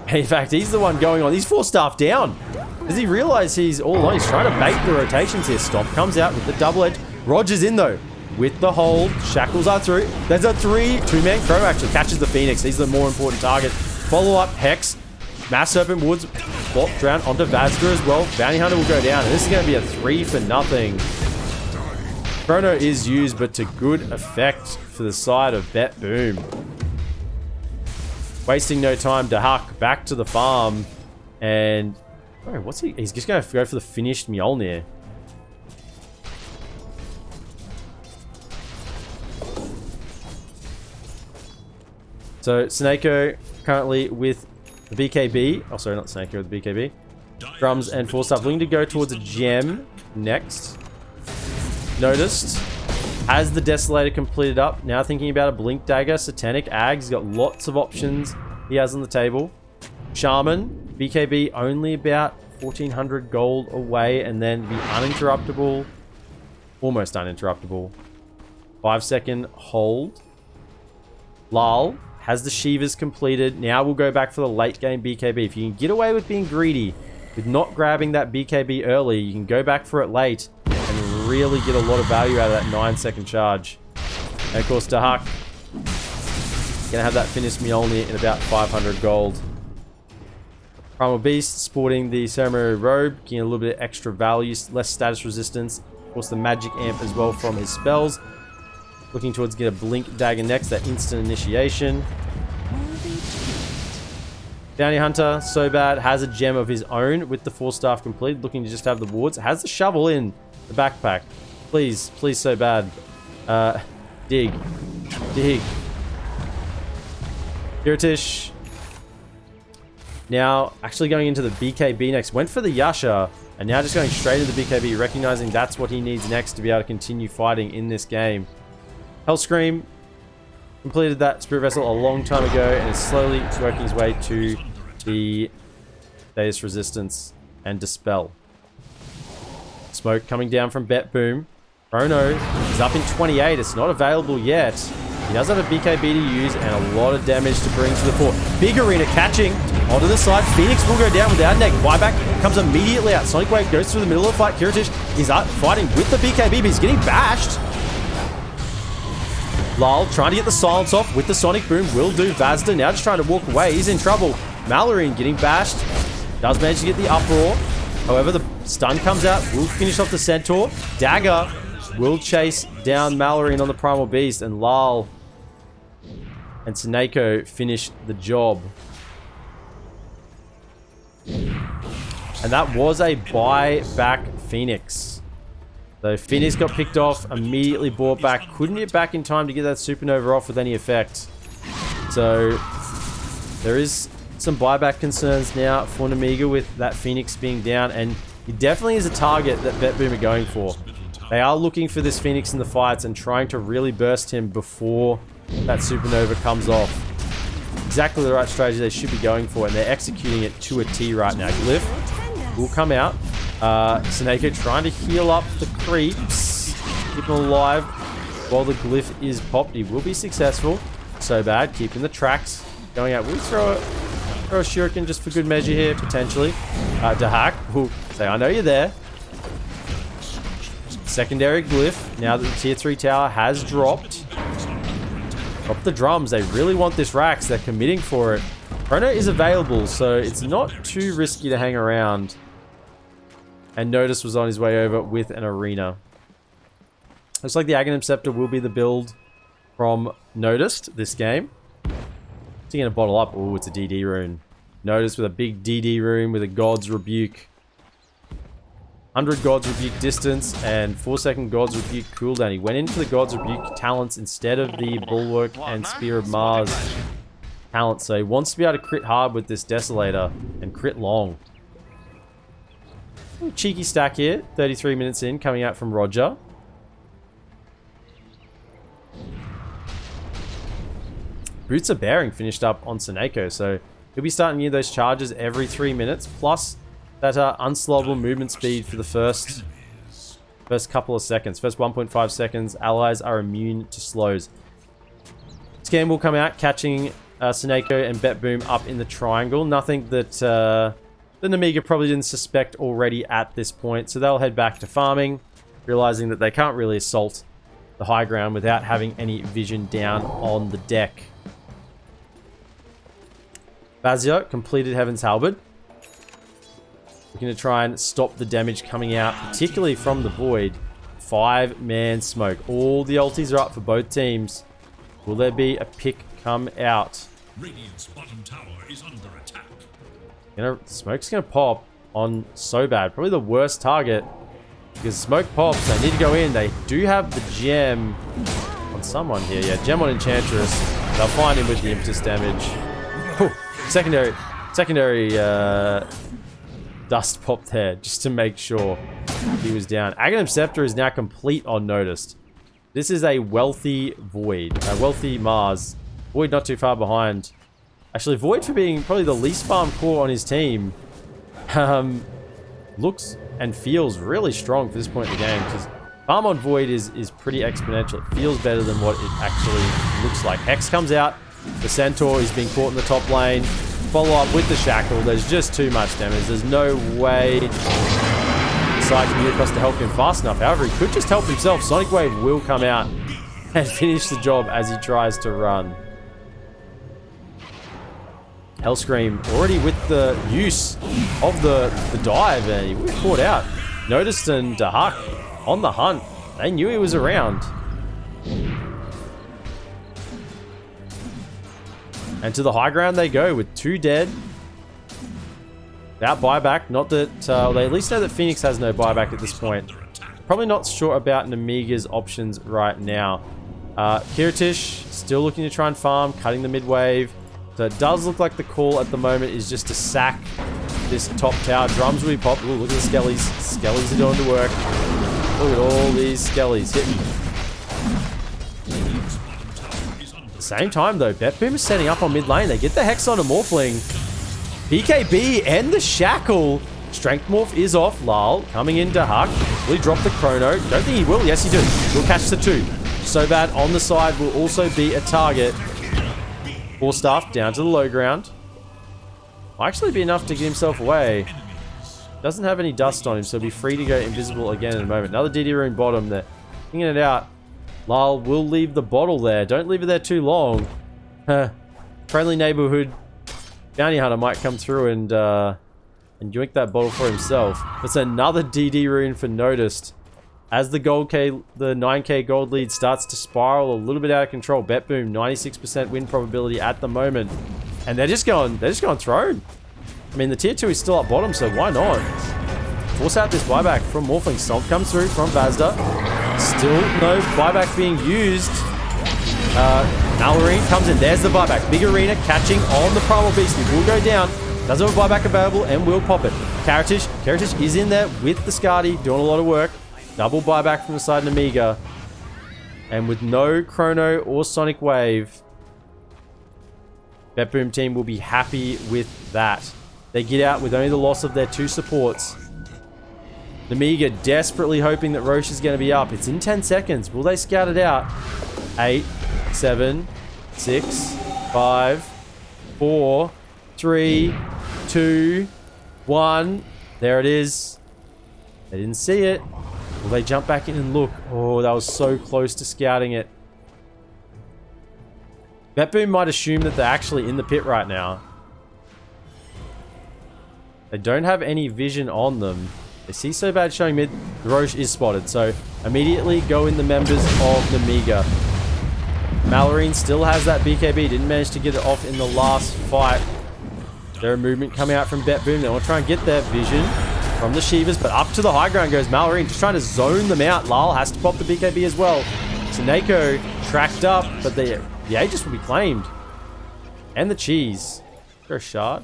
In fact, he's the one going on. He's 4-staff down. Does he realize he's all alone? He's trying to bait the rotations here. Stomp comes out with the double edge. Roger's in though. With the hold. Shackles are through. There's a 2-man Crow actually catches the Phoenix. He's the more important target. Follow up Hex. Mass Serpent Woods. Blocked down onto Vazda as well. Bounty Hunter will go down. And this is going to be a 3-for-nothing. Chrono is used, but to good effect for the side of BetBoom. Wasting no time, Dahak back to the farm. And oh, what's he? He's just going to go for the finished Mjolnir. So Snako currently with the BKB. Oh, sorry, not Snako with the BKB. Drums and 4-staff looking to go towards a gem next. Noticed. Has the Desolator completed up. Now thinking about a Blink Dagger, Satanic Ag. He's got lots of options he has on the table. Shaman, BKB only about 1400 gold away, and then the uninterruptible, almost uninterruptible 5-second hold. Lal has the Shivas completed. Now we'll go back for the late game BKB. If you can get away with being greedy, with not grabbing that BKB early, you can go back for it late and really get a lot of value out of that 9-second charge. And of course, Dahak gonna have that finished Mjolnir in about 500 gold. Primal Beast sporting the ceremonial robe, getting a little bit extra value, less status resistance. Of course, the magic amp as well from his spells. Looking towards get a blink dagger next, that instant initiation. Bounty Hunter, so bad, has a gem of his own with the 4-staff complete, looking to just have the wards. Has the shovel in the backpack. Please, please, so bad. Dig. Dig. Kiritish. Now, actually going into the BKB next. Went for the Yasha, and now just going straight into the BKB, recognizing that's what he needs next to be able to continue fighting in this game. Hellscream completed that Spirit Vessel a long time ago and is slowly working his way to the Deus Resistance and Dispel. Smoke coming down from BetBoom. Chrono is up in 28. It's not available yet. He does have a BKB to use and a lot of damage to bring to the fore. Big Arena catching onto the side. Phoenix will go down without a neg. Buyback comes immediately out. Sonic Wave goes through the middle of the fight. Kiritish is out fighting with the BKB, but he's getting bashed. Lal trying to get the silence off with the Sonic Boom. Will do. Vazda now just trying to walk away. He's in trouble. Mallory getting bashed. Does manage to get the uproar. However, the stun comes out. Will finish off the Centaur. Dagger will chase down Mallory on the Primal Beast. And Lal and Tsuneko finish the job. And that was a buyback Phoenix. So Phoenix got picked off, immediately brought back. Couldn't get back in time to get that Supernova off with any effect. So there is some buyback concerns now for Nemiga with that Phoenix being down. And he definitely is a target that BetBoom are going for. They are looking for this Phoenix in the fights and trying to really burst him before that Supernova comes off. Exactly the right strategy they should be going for, and they're executing it to a T right now. Glyph will come out. Tsuneko trying to heal up the creeps. Keep them alive while the Glyph is popped. He will be successful. So bad. Keeping the tracks going out. We'll throw a shuriken just for good measure here, potentially. Dahak will say, I know you're there. Secondary Glyph. Now that the tier 3 tower has dropped. Drop the drums. They really want this Rax. They're committing for it. Chrono is available, so it's not too risky to hang around. And Notice was on his way over with an Arena. Looks like the Aghanim Scepter will be the build from Noticed this game. Is he going to bottle up? Oh, it's a DD rune. Notice with a big DD rune with a God's Rebuke. 100 God's Rebuke distance and 4-second God's Rebuke cooldown. He went into the God's Rebuke talents instead of the Bulwark and Spear of Mars talents. So he wants to be able to crit hard with this Desolator and crit long. Cheeky stack here. 33 minutes in, coming out from Roger. Boots of Bearing finished up on Tsuneko, so he'll be starting to get those charges every 3 minutes, plus that unslowable movement speed for the first couple of seconds. First 1.5 seconds, allies are immune to slows. Scan will come out, catching Tsuneko and BetBoom up in the triangle. Nothing that the Nemiga probably didn't suspect already at this point, so they'll head back to farming, realizing that they can't really assault the high ground without having any vision down on the deck. Bazio completed Heaven's Halberd. Looking to try and stop the damage coming out, particularly from the Void. 5-man smoke. All the ultis are up for both teams. Will there be a pick come out? Radiant's bottom tower is under attack. Smoke's gonna pop on so bad. Probably the worst target. Because smoke pops, they need to go in. They do have the gem on someone here. Yeah, gem on Enchantress. They'll find him with the impetus damage. Whew. Secondary dust pop there, just to make sure he was down. Aghanim Scepter is now complete on Noticed. This is a wealthy Void. A wealthy Mars. Void not too far behind. Actually, Void, for being probably the least farm core on his team, looks and feels really strong for this point in the game, because farm on Void is pretty exponential. It feels better than what it actually looks like. Hex comes out. The Centaur is being caught in the top lane. Follow up with the Shackle. There's just too much damage. There's no way Side can get across to help him fast enough. However, he could just help himself. Sonic Wave will come out and finish the job as he tries to run. Hellscream already with the use of the dive, and he was caught out. Noticed and Dahak on the hunt. They knew he was around. And to the high ground they go with 2 dead. Without buyback. Not that... they at least know that Phoenix has no buyback at this point. Probably not sure about Nemiga's options right now. Kiritish still looking to try and farm, cutting the mid wave. So it does look like the call at the moment is just to sack this top tower. Drums will be popped. Ooh, look at the skellies. Skellies are doing the work. Look at all these skellies hitting. At the same time though, BetBoom is setting up on mid lane. They get the Hex onto Morphling. BKB and the Shackle. Strength Morph is off. Lal coming into Huck. Will he drop the Chrono? Don't think he will. Yes, he do. He'll catch the 2. So bad on the side will also be a target. 4 staff down to the low ground. Might actually be enough to get himself away. Doesn't have any dust on him, so he'll be free to go invisible again in a moment. Another DD rune bottom there. Thinking it out. Lal will leave the bottle there. Don't leave it there too long. Friendly neighborhood bounty hunter might come through and yoink that bottle for himself. That's another DD rune for Noticed. As the 9k gold lead starts to spiral a little bit out of control. BetBoom, 96% win probability at the moment. And they're just going throne. I mean, the tier 2 is still up bottom, so why not? Force out this buyback from Morphling. Stomp comes through from Vazda. Still no buyback being used. Malorine comes in. There's the buyback. Big Arena catching on the Primal Beast. He will go down. Does have a buyback available and will pop it. Karatish is in there with the Skadi, doing a lot of work. Double buyback from the side of Nemiga. And with no Chrono or Sonic Wave, BetBoomTeam will be happy with that. They get out with only the loss of their 2 supports. Nemiga desperately hoping that Roche is going to be up. It's in 10 seconds. Will they scout it out? 8, 7, 6, 5, 4, 3, 2, 1. There it is. They didn't see it. Will they jump back in and look? Oh, that was so close to scouting it. BetBoom might assume that they're actually in the pit right now. They don't have any vision on them. They see so bad showing mid. Roche is spotted, so immediately go in the members of Nemiga. Malorine still has that BKB. Didn't manage to get it off in the last fight. There are movement coming out from BetBoom. They want to try and get their vision from the Shivas, but up to the high ground goes Malorine, just trying to zone them out. Lal has to pop the BKB as well. Taneko tracked up, but the Aegis will be claimed. And the cheese. For a shard.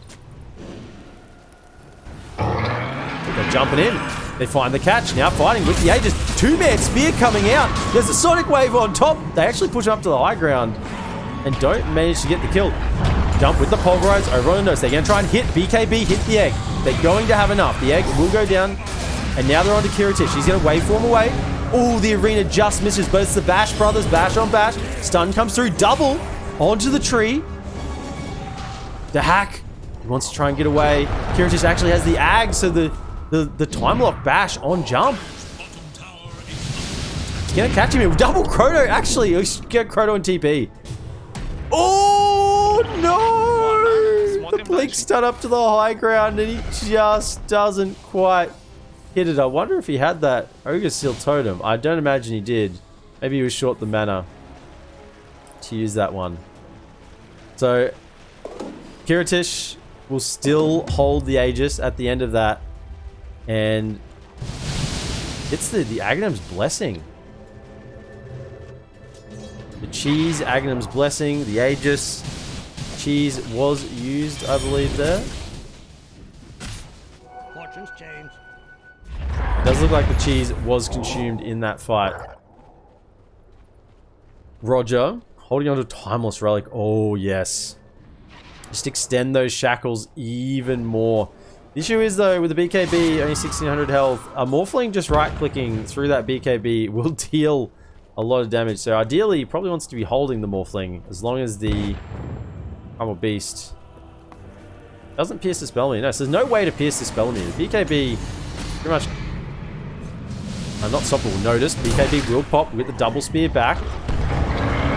They're jumping in. They find the catch. Now fighting with the Aegis. 2-man spear coming out. There's a Sonic Wave on top. They actually push him up to the high ground and don't manage to get the kill. Jump with the Pulverize over on the nose. They're going to try and hit BKB, hit the egg. They're going to have enough. The egg will go down. And now they're on to Kiritish. He's going to waveform away. Oh, the arena just misses, but it's the Bash brothers. Bash on Bash. Stun comes through. Double onto the tree. The hack. He wants to try and get away. Kiritish actually has the ag, so the time lock Bash on jump. He's going to catch him. Double Chrono, actually. He's going to Chrono and TP. Oh, no! The Blink stun up to the high ground, and he just doesn't quite hit it. I wonder if he had that Ogre Seal Totem. I don't imagine he did. Maybe he was short the mana to use that one. So, Kiritish will still hold the Aegis at the end of that. And it's the Aghanim's Blessing. The cheese, Aghanim's Blessing, the Aegis. Cheese was used, I believe, there. Fortune's changed. It does look like the cheese was consumed in that fight. Roger, holding on to Timeless Relic. Oh, yes. Just extend those shackles even more. The issue is, though, with the BKB, only 1600 health, a Morphling just right-clicking through that BKB will deal a lot of damage. So ideally, he probably wants to be holding the Morphling as long as the Primal Beast doesn't pierce the Spell Meter. No, so there's no way to pierce the Spell Meter. The BKB pretty much not stoppable. Notice BKB will pop with the double spear back.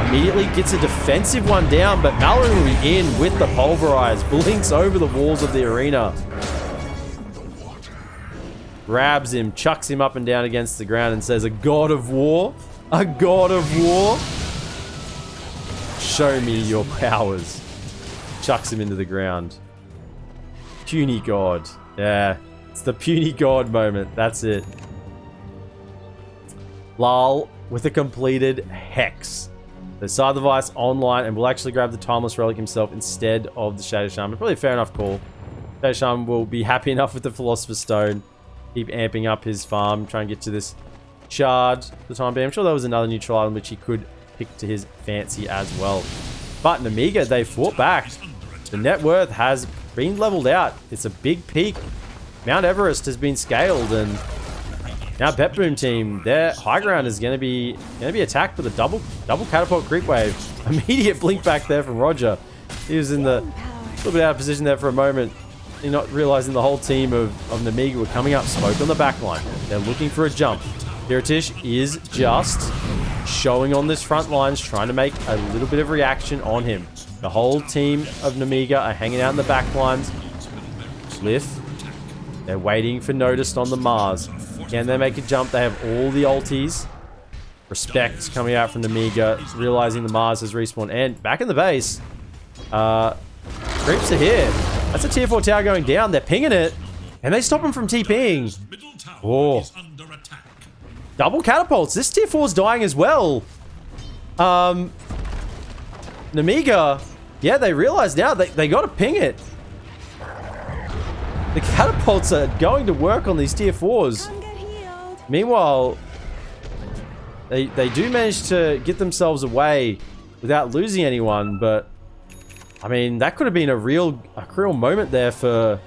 Immediately gets a defensive one down, but Mallory will be in with the Pulverize. Blinks over the walls of the arena. Grabs him, chucks him up and down against the ground and says, "A god of war? A god of war? Show me your powers." chucks him into the ground. Puny God. Yeah, it's the puny God moment. That's it. Lal with a completed Hex. The Side Device online and will actually grab the Timeless Relic himself instead of the Shadow Shaman. Probably a fair enough call. Shadow Shaman will be happy enough with the Philosopher's Stone. Keep amping up his farm. Try and get to this shard for the time being. I'm sure there was another neutral item which he could pick to his fancy as well. But Nemiga, they fought back. The net worth has been leveled out. It's a big peak. Mount Everest has been scaled, and now BetBoomTeam, their high ground is going to be attacked with a double catapult creep wave. Immediate blink back there from Roger. He was in the little bit out of position there for a moment. You're not realizing the whole team of Nemiga were coming up. Smoke on the back line. They're looking for a jump. Kiritish is just showing on this front lines, trying to make a little bit of reaction on him. The whole team of Nemiga are hanging out in the back lines. Cliff, they're waiting for Noticed on the Mars. Can they make a jump? They have all the ultis. Respect coming out from Nemiga, realizing the Mars has respawned. And back in the base, creeps are here. That's a tier 4 tower going down. They're pinging it. And they stop him from TPing. Oh. Double catapults. This tier 4 is dying as well. Nemiga, yeah, they realize now they got to ping it. The catapults are going to work on these tier 4s. Meanwhile, they do manage to get themselves away without losing anyone, but I mean, that could have been a real moment there for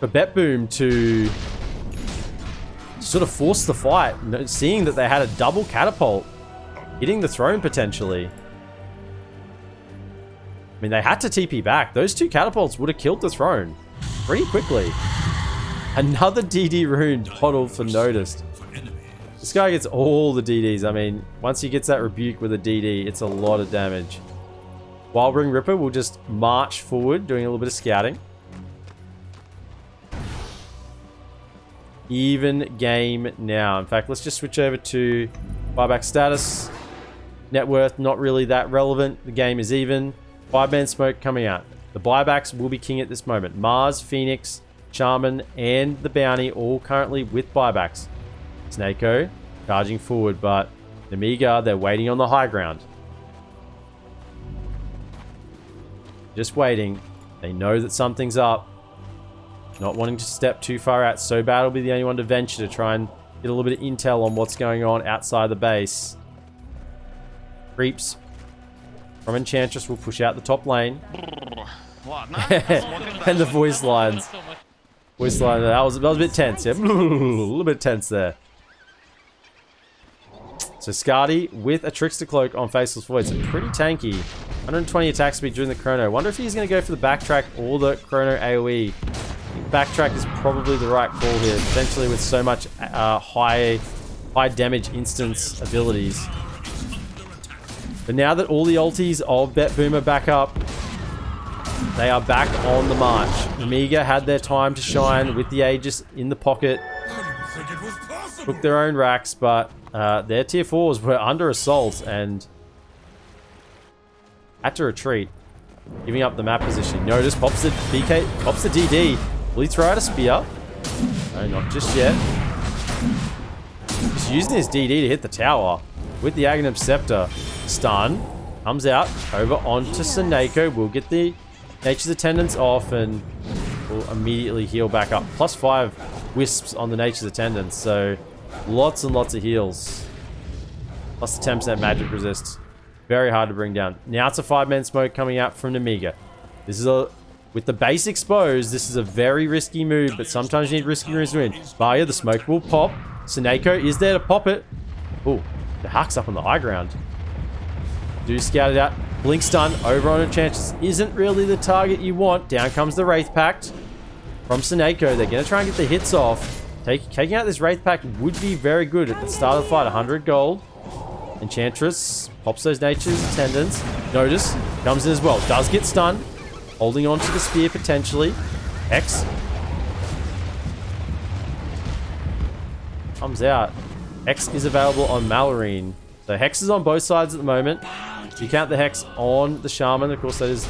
BetBoom to sort of force the fight, seeing that they had a double catapult hitting the throne potentially. I mean, they had to TP back. Those two catapults would have killed the throne pretty quickly. Another DD rune bottled for Noticed. This guy gets all the DDs. I mean, once he gets that rebuke with a DD, it's a lot of damage. Wild Ring Ripper will just march forward, doing a little bit of scouting. Even game now. In fact, let's just switch over to buyback status. Net worth, not really that relevant. The game is even. 5-man smoke coming out. The buybacks will be king at this moment. Mars, Phoenix, Shaman, and the Bounty all currently with buybacks. Snako charging forward, but Nemiga, they're waiting on the high ground. Just waiting. They know that something's up. Not wanting to step too far out. So bad will be the only one to venture to try and get a little bit of intel on what's going on outside the base. Creeps from Enchantress will push out the top lane. And the voice lines. Voice line, that was a bit tense. Yeah, a little bit tense there. So Skadi with a Trickster Cloak on Faceless Void. So pretty tanky. 120 attack speed during the chrono. Wonder if he's going to go for the backtrack or the chrono AoE. I think backtrack is probably the right call here. Potentially with so much high damage instance abilities. But now that all the ultis of BetBoom are back up, they are back on the march. Nemiga had their time to shine with the Aegis in the pocket. Took their own racks, but their tier 4s were under assault and had to retreat, giving up the map position. Notice pops the BK, pops the DD. Will he throw out a spear? No, not just yet. He's using his DD to hit the tower with the Aghanim Scepter. Stun comes out over onto Snako. We'll get the Nature's Attendants off and we'll immediately heal back up. +5 wisps on the Nature's Attendants, so lots and lots of heals. Plus the 10% magic resist. Very hard to bring down. Now it's a 5-man smoke coming out from Nemiga. This is with the base exposed, this is a very risky move, but sometimes you need risky moves to win. Barrier, the smoke will pop. Snako is there to pop it. Oh, the Huck's up on the high ground. Do scout it out. Blink stun over on Enchantress isn't really the target you want. Down comes the Wraith Pact from Snako. They're going to try and get the hits off. Taking out this Wraith Pact would be very good at the start of the fight. 100 gold. Enchantress pops those Nature's Attendants. Notice comes in as well. Does get stunned. Holding on to the spear potentially. Hex comes out. Hex is available on Malorine. So Hex is on both sides at the moment. If you count the Hex on the Shaman, of course that is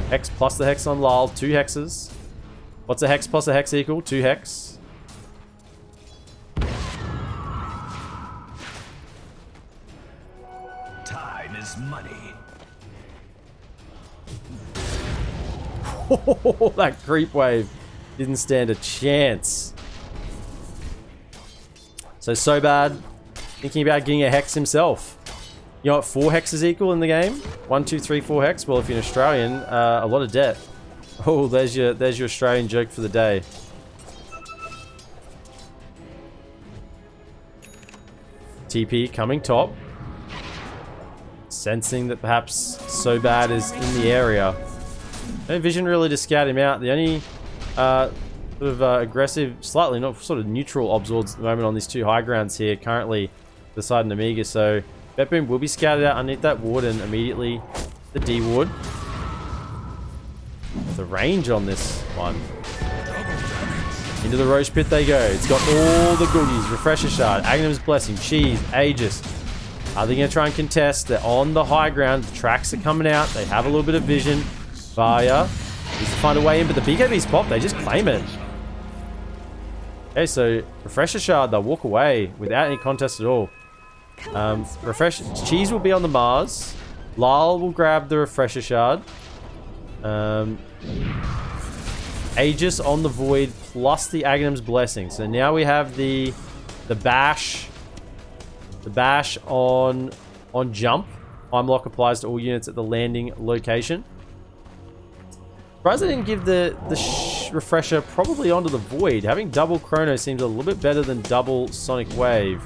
Hex plus the hex on Lal. 2 hexes. What's a hex plus a hex equal? 2 hex. Time is money. That creep wave didn't stand a chance. So bad. Thinking about getting a hex himself. You know what 4 hexes equal in the game? 1, 2, 3, 4 hex. Well, if you're an Australian, a lot of debt. Oh, there's your Australian joke for the day. TP coming top. Sensing that perhaps So Bad is in the area. No vision really to scout him out. The only sort of aggressive, slightly not sort of neutral obzords at the moment on these 2 high grounds here currently beside Nemiga. So BetBoom will be scouted out underneath that wood and immediately the D wood. The range on this one. Into the Roche Pit they go. It's got all the goodies. Refresher Shard, Aghanim's Blessing, Cheese, Aegis. Are they going to try and contest? They're on the high ground. The tracks are coming out. They have a little bit of vision. Vaya needs to find a way in, but the BKB's pop. They just claim it. Okay, so Refresher Shard, they'll walk away without any contest at all. Cheese will be on the Mars. Lal will grab the Refresher Shard. Aegis on the Void plus the Aghanim's Blessing. So now we have the bash. The bash on jump. Time lock applies to all units at the landing location. Surprised I didn't give the refresher probably onto the Void. Having double Chrono seems a little bit better than double Sonic Wave.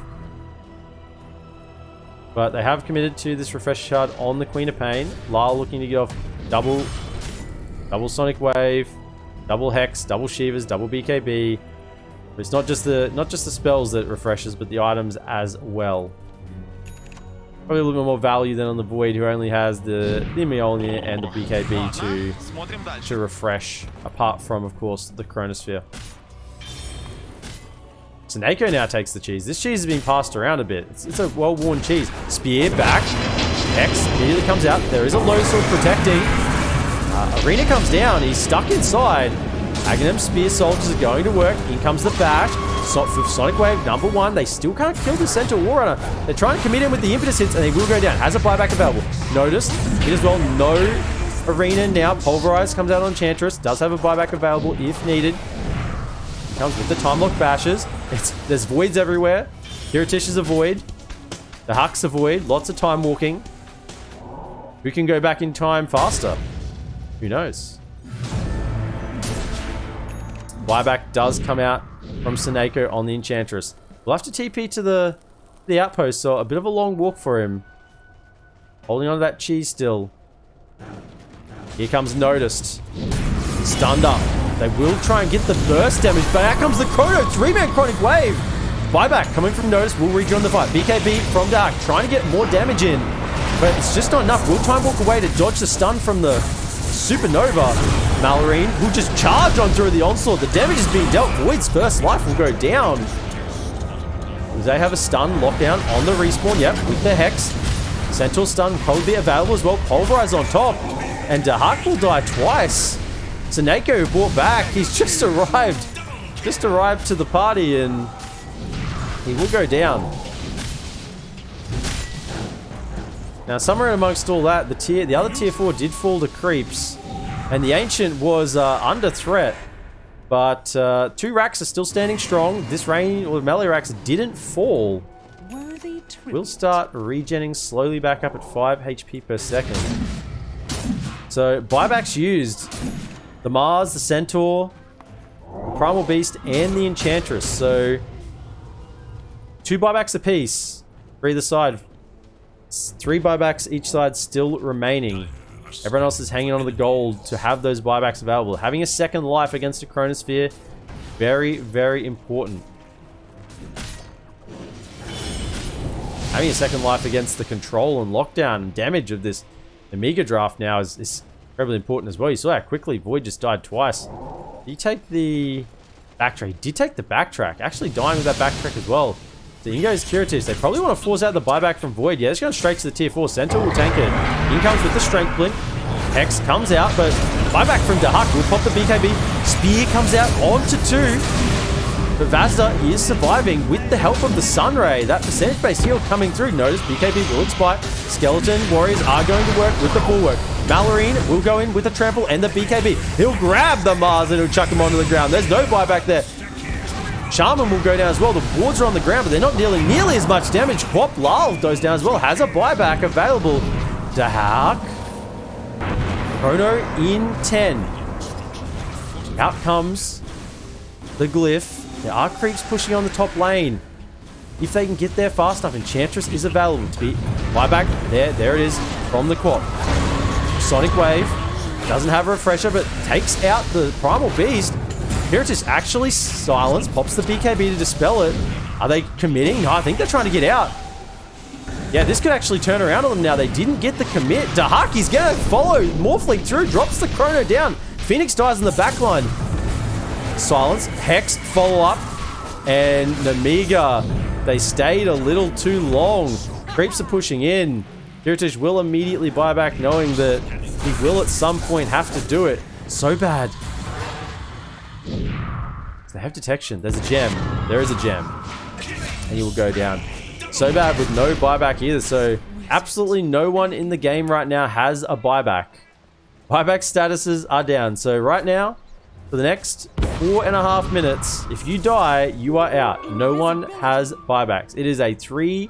But they have committed to this Refresher Shard on the Queen of Pain. Lyle looking to get off double Sonic Wave, double Hex, double Shivas, double BKB. It's not just the spells that refreshes, but the items as well. Probably a little bit more value than on the Void, who only has the Mjolnir and the BKB to refresh, apart from, of course, the Chronosphere. Seneko now takes the cheese. This cheese has been passed around a bit. It's a well-worn cheese. Spear back. Hex immediately comes out. There is a low sword protecting. Arena comes down. He's stuck inside. Aghanim Spear Soldiers are going to work. In comes the bash. With Sonic Wave number 1. They still can't kill the Centaur War Runner. They're trying to commit him with the impetus hits, and they will go down. Has a buyback available. Noticed. It as well. No Arena now. Pulverize comes out on Enchantress. Does have a buyback available if needed. Comes with the time lock bashes. There's voids everywhere. Kiritish is a void. The Huck's a void. Lots of time walking. Who can go back in time faster? Who knows? Buyback does come out from Seneko on the Enchantress. We'll have to TP to the outpost, so a bit of a long walk for him. Holding on to that cheese still. Here comes Noticed. Stunned up. They will try and get the burst damage, but out comes the Chrono. 3-man Chronic Wave. Buyback coming from Notice. Will rejoin the fight. BKB from Dark. Trying to get more damage in, but it's just not enough. Will try and walk away to dodge the stun from the Supernova. Malorine will just charge on through the onslaught. The damage is being dealt. Void's first life will go down. They have a stun lockdown on the respawn. Yep, with the Hex. Centaur stun will probably be available as well. Pulverize on top. And Dahak will die twice. Seneko brought back. He's just arrived. Just arrived to the party and he will go down. Now, somewhere amongst all that, the other tier 4 did fall to creeps. And the Ancient was under threat. But 2 racks are still standing strong. This rain or melee racks didn't fall. We'll start regenning slowly back up at 5 HP per second. So, buybacks used. The Mars, the Centaur, the Primal Beast, and the Enchantress. So, 2 buybacks apiece for either side. 3 buybacks each side still remaining. Everyone else is hanging on to the gold to have those buybacks available. Having a second life against a Chronosphere, very, very important. Having a second life against the control and lockdown and damage of this Nemiga draft now is incredibly important as well. You saw how quickly Void just died twice. Did he take the backtrack? He did take the backtrack. Actually dying with that backtrack as well. So in goes Kiritish. They probably want to force out the buyback from Void. Yeah, it's going straight to the tier 4. Centaur will tank it. In comes with the Strength Blink. Hex comes out, but buyback from Dahak will pop the BKB. Spear comes out onto 2. But Vazda is surviving with the help of the Sunray. That percentage-based heal coming through. Notice BKB will expire. Skeleton Warriors are going to work with the bulwark. Malorine will go in with a trample and the BKB. He'll grab the Mars and he'll chuck him onto the ground. There's no buyback there. Shaman will go down as well. The wards are on the ground, but they're not dealing nearly as much damage. Quap Lal goes down as well. Has a buyback available. Dahak. Chrono in 10. Out comes the Glyph. There are creeps pushing on the top lane. If they can get there fast enough, Enchantress is available to be buyback. There it is from the Quap. Sonic Wave doesn't have a refresher, but takes out the Primal Beast. Heritage actually silenced, pops the BKB to dispel it. Are they committing? No, I think they're trying to get out. Yeah, this could actually turn around on them now. They didn't get the commit. Dahaki's gonna follow Morphling through, drops the Chrono down. Phoenix dies in the backline. Silence, Hex, follow up, and Nemiga. They stayed a little too long. Creeps are pushing in. Heritage will immediately buy back, knowing that he will at some point have to do it. So bad. They have detection. There's a gem. There is a gem. And he will go down. So bad with no buyback either. So absolutely no one in the game right now has a buyback. Buyback statuses are down. So right now, for the next 4.5 minutes, if you die, you are out. No one has buybacks. It is a 3v2.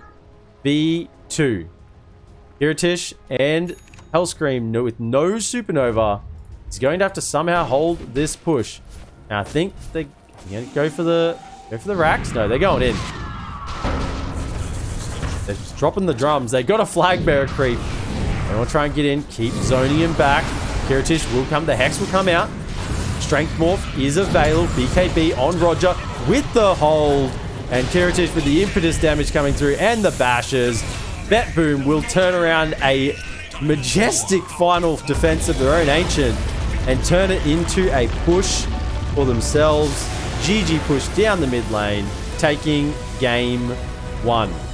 Kiritish and Hellscream with no Supernova is going to have to somehow hold this push. Now I think they're going to go for the racks. No, they're going in. They're dropping the drums. They got a flag bearer creep. They want to try and get in. Keep zoning him back. Kiritish will come. The Hex will come out. Strength Morph is available. BKB on Roger with the hold. And Kiritish with the impetus damage coming through and the bashes. BetBoom will turn around a majestic final defense of their own Ancient and turn it into a push for themselves. GG push down the mid lane, taking game 1.